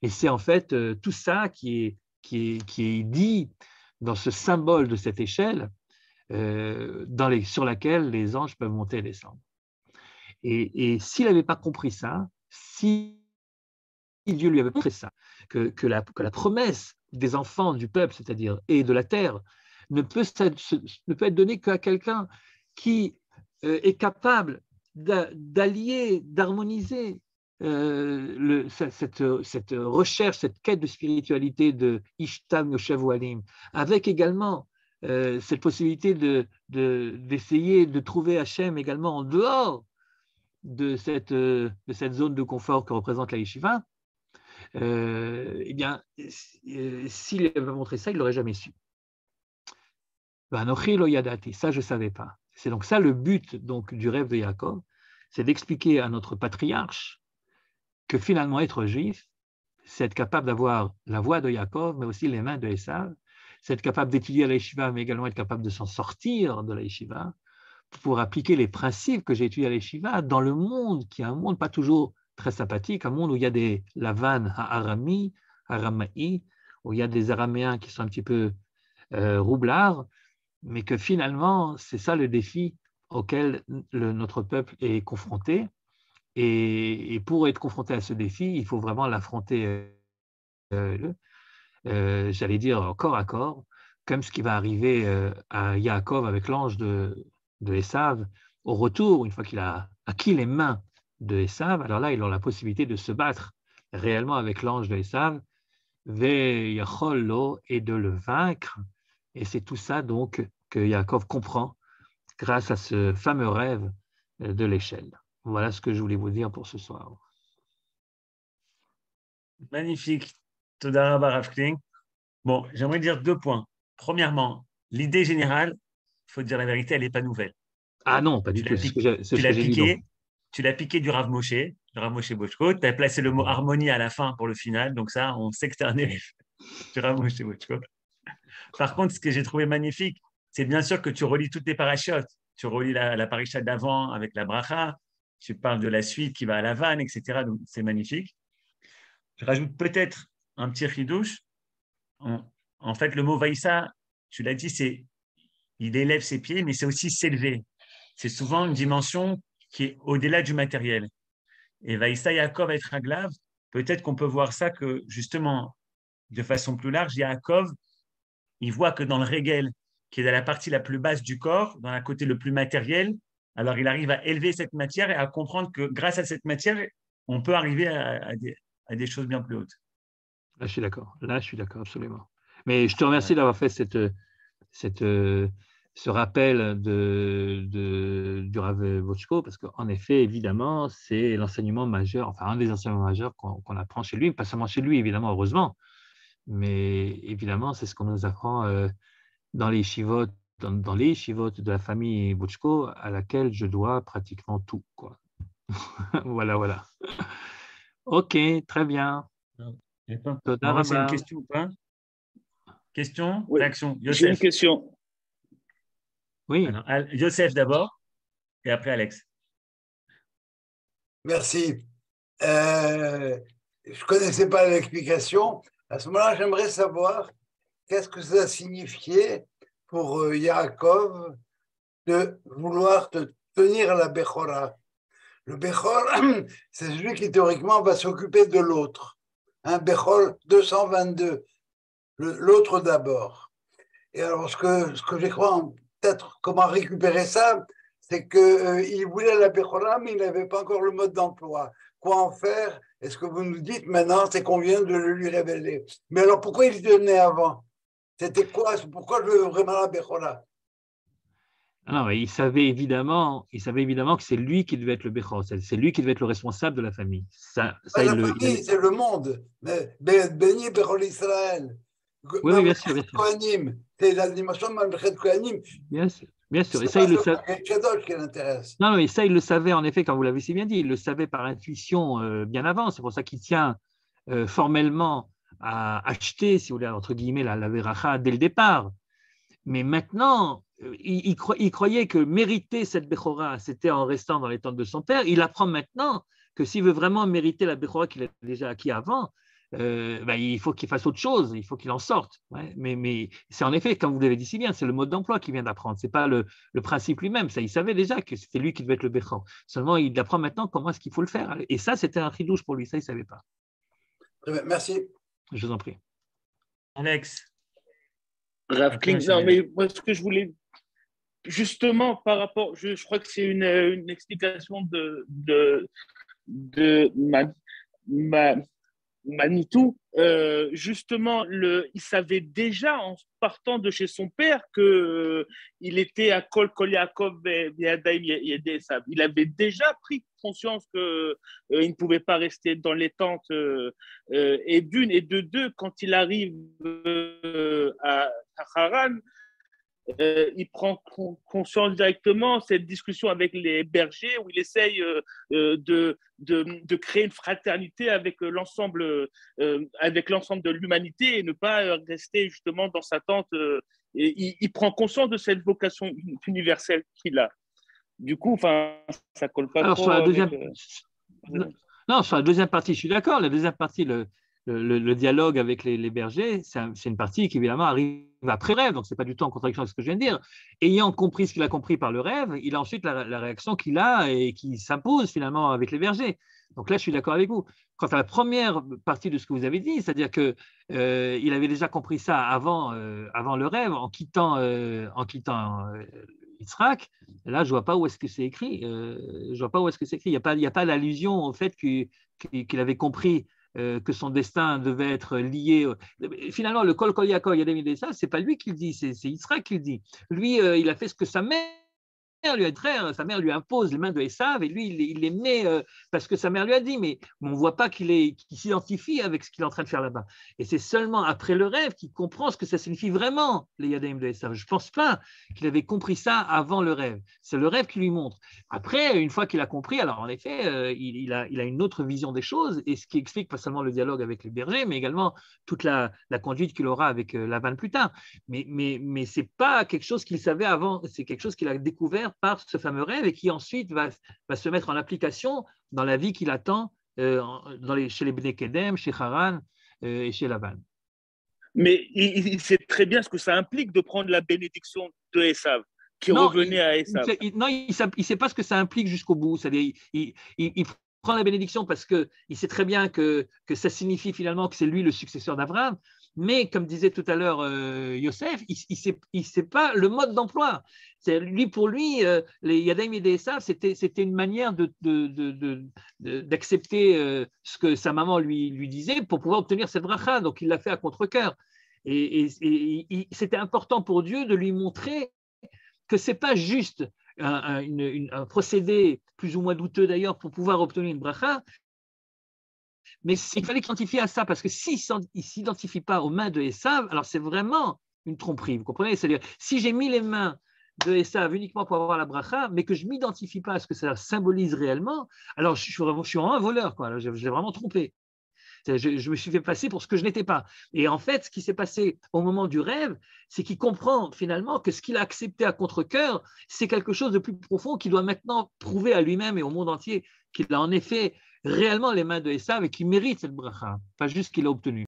Et c'est en fait tout ça qui est dit dans ce symbole de cette échelle sur laquelle les anges peuvent monter et descendre. Et s'il n'avait pas compris ça, si Dieu lui avait montré ça, que la promesse des enfants du peuple, c'est-à-dire et de la terre, ne peut être donnée qu'à quelqu'un qui est capable d'allier, d'harmoniser cette recherche, cette quête de spiritualité de Ishtam Yoshev Walim, avec également cette possibilité d'essayer de trouver Hachem également en dehors de cette zone de confort que représente la yeshiva, eh bien, s'il avait montré ça, il ne l'aurait jamais su. Anochi lo yadati, ça je ne savais pas. C'est donc ça le but donc, du rêve de Yaakov, c'est d'expliquer à notre patriarche que finalement être juif, c'est être capable d'avoir la voix de Yaakov, mais aussi les mains de Esav, c'est être capable d'étudier à la yeshiva, mais également être capable de s'en sortir de la yeshiva, pour appliquer les principes que j'ai étudiés à la yeshiva dans le monde, qui est un monde pas toujours très sympathique, un monde où il y a des Lavan Aramaï, où il y a des Araméens qui sont un petit peu roublards, mais que finalement, c'est ça le défi auquel notre peuple est confronté. Et pour être confronté à ce défi, il faut vraiment l'affronter, j'allais dire, corps à corps, comme ce qui va arriver à Yaakov avec l'ange de Esav, au retour, une fois qu'il a acquis les mains de Esav, alors là, il a la possibilité de se battre réellement avec l'ange de Esav, et de le vaincre. Et c'est tout ça donc que Yaakov comprend grâce à ce fameux rêve de l'échelle. Voilà ce que je voulais vous dire pour ce soir. Magnifique. Toda Rabba Rav Kling. Bon, j'aimerais dire 2 points. Premièrement, l'idée générale, il faut dire la vérité, elle n'est pas nouvelle. Ah non, pas du tout. Tu l'as piqué du Rav Moshe, le Rav Moshe Bochko. Tu as placé le mot harmonie à la fin pour le final. Donc ça, on sait que tu es un élève du Rav Moshe Bochko. Par contre, ce que j'ai trouvé magnifique, c'est bien sûr que tu relis toutes les parachutes. Tu relis la paracha d'avant avec la bracha. Tu parles de la suite qui va à la vanne, etc. Donc, c'est magnifique. Je rajoute peut-être un petit chidouche. En fait, le mot vaïssa, tu l'as dit, c'est il élève ses pieds, mais c'est aussi s'élever. C'est souvent une dimension qui est au-delà du matériel. Et vaïssa Yaakov être aglav, peut-être qu'on peut voir ça que justement, de façon plus large, Yaakov, il voit que dans le régel, qui est dans la partie la plus basse du corps, dans le côté le plus matériel, alors il arrive à élever cette matière et à comprendre que grâce à cette matière, on peut arriver à des choses bien plus hautes. Là, je suis d'accord, absolument. Mais je te remercie d'avoir fait ce rappel du Rav Bochko, parce qu'en effet, évidemment, c'est l'enseignement majeur, enfin un des enseignements majeurs qu'on apprend chez lui, pas seulement chez lui, évidemment, heureusement, mais évidemment, c'est ce qu'on nous apprend dans les yeshivot, dans les yeshivot de la famille Bochko, à laquelle je dois pratiquement tout, quoi. Voilà, voilà. Ok, très bien. On va voir s'il y a une question ou pas. Question, Oui, réaction. j'ai une Youssef. question. Oui. Alors, Youssef d'abord, et après Alex. Merci. Je ne connaissais pas l'explication. À ce moment-là, j'aimerais savoir qu'est-ce que ça signifiait pour Yaakov de vouloir tenir la Bechora. Le Bechor, c'est celui qui théoriquement va s'occuper de l'autre. Bechor 222, l'autre d'abord. Et alors, ce que j'ai cru, peut-être comment récupérer ça, c'est qu'il voulait la Bechora, mais il n'avait pas encore le mode d'emploi. Quoi en faire? Et ce que vous nous dites maintenant, c'est qu'on vient de le lui révéler. Mais alors, pourquoi il tenait avant? C'était quoi? Pourquoi je veux vraiment la Bechora? Non, il savait évidemment que c'est lui qui devait être le Bechor, c'est lui qui devait être le responsable de la famille. Ça, La famille, c'est le monde. Mais béni Bechor Israël. Oui, oui, bien sûr, bien sûr. C'est la dimension de Mamlechet Kohanim. Bien sûr, bien sûr. Et C'est ça, pas il le ce savait. qui l'intéresse. Non, mais ça, il le savait en effet, comme vous l'avez si bien dit. Il le savait par intuition bien avant. C'est pour ça qu'il tient formellement à acheter, si vous voulez, entre guillemets, la Veracha dès le départ. Mais maintenant, il croyait que mériter cette Bechora, c'était en restant dans les tentes de son père. Il apprend maintenant que s'il veut vraiment mériter la Bechora qu'il a déjà acquis avant, il faut qu'il fasse autre chose, il faut qu'il en sorte. Ouais. Mais c'est en effet, comme vous l'avez dit si bien, c'est le mode d'emploi qu'il vient d'apprendre. Ce n'est pas le principe lui-même. Ça, il savait déjà que c'était lui qui devait être le Bechor. Seulement, il apprend maintenant comment est-ce qu'il faut le faire. Et ça, c'était un chidouche pour lui. Ça, il ne savait pas. Très bien, merci. Je vous en prie. Alex. Rav Klink, non, mais moi, ce que je voulais, justement, par rapport, je crois que c'est une explication de Manitou. Justement, il savait déjà, en partant de chez son père, qu'il était à Kol Yaakov Yadaim Yedei Esav. Il avait déjà pris conscience qu'il ne pouvait pas rester dans les tentes. Et d'une, et de deux, quand il arrive à Haran, il prend conscience directement cette discussion avec les bergers où il essaye de créer une fraternité avec l'ensemble de l'humanité et ne pas rester justement dans sa tente. Il prend conscience de cette vocation universelle qu'il a. Du coup, ça colle pas Alors, trop sur la deuxième... avec... Non, sur la deuxième partie, je suis d'accord. La deuxième partie, le dialogue avec les bergers, c'est une partie qui évidemment arrive après le rêve, donc ce n'est pas du tout en contradiction avec ce que je viens de dire. Ayant compris ce qu'il a compris par le rêve, il a ensuite la réaction qu'il a et qui s'impose finalement avec les bergers. Donc là, je suis d'accord avec vous. Quant à la première partie de ce que vous avez dit, c'est-à-dire qu'il avait déjà compris ça avant le rêve, en quittant Yitzhak, là, je ne vois pas où est-ce que c'est écrit. Je vois pas où est-ce que c'est écrit. Il n'y a pas l'allusion au fait qu'il avait compris que son destin devait être lié. Finalement, le Kol Yaakov Yadem Yedei Esav, ce n'est pas lui qui le dit, c'est Yitzhak qui le dit. Lui, il a fait ce que sa mère lui a dit, sa mère lui impose les mains de Esav et lui, il les met parce que sa mère lui a dit, mais on ne voit pas qu'il s'identifie avec ce qu'il est en train de faire là-bas. Et c'est seulement après le rêve qu'il comprend ce que ça signifie vraiment, les Yadayim de Esav. Je ne pense pas qu'il avait compris ça avant le rêve. C'est le rêve qui lui montre. Après, une fois qu'il a compris, alors en effet, il a une autre vision des choses, et ce qui explique pas seulement le dialogue avec les bergers, mais également toute la conduite qu'il aura avec Lavan plus tard. Mais ce n'est pas quelque chose qu'il savait avant, c'est quelque chose qu'il a découvert par ce fameux rêve et qui ensuite va se mettre en application dans la vie qu'il attend chez les Bnei Kedem, chez Haran et chez Lavan. Mais il sait très bien ce que ça implique de prendre la bénédiction de Esav, qui revenait à Esav. Non, il ne sait pas ce que ça implique jusqu'au bout. C'est-à-dire, il prend la bénédiction parce qu'il sait très bien que ça signifie finalement que c'est lui le successeur d'Abraham. Mais comme disait tout à l'heure Yosef, il ne sait pas le mode d'emploi. Pour lui, les Yadayim Yedei Esav, c'était une manière d'accepter ce que sa maman lui disait pour pouvoir obtenir cette bracha. Donc, il l'a fait à contre-cœur. Et c'était important pour Dieu de lui montrer que ce n'est pas juste un procédé plus ou moins douteux d'ailleurs pour pouvoir obtenir une bracha, mais il fallait s'identifier à ça, parce que s'il ne s'identifie pas aux mains de Esav, alors c'est vraiment une tromperie, vous comprenez? C'est-à-dire, si j'ai mis les mains de Esav uniquement pour avoir la bracha, mais que je ne m'identifie pas à ce que ça symbolise réellement, alors je suis vraiment un voleur, quoi. J'ai vraiment trompé. Je me suis fait passer pour ce que je n'étais pas. Et en fait, ce qui s'est passé au moment du rêve, c'est qu'il comprend finalement que ce qu'il a accepté à contre-cœur, c'est quelque chose de plus profond qu'il doit maintenant prouver à lui-même et au monde entier qu'il a en effet réellement les mains de Esav et qu'il mérite cette bracha, pas juste qu'il a obtenu.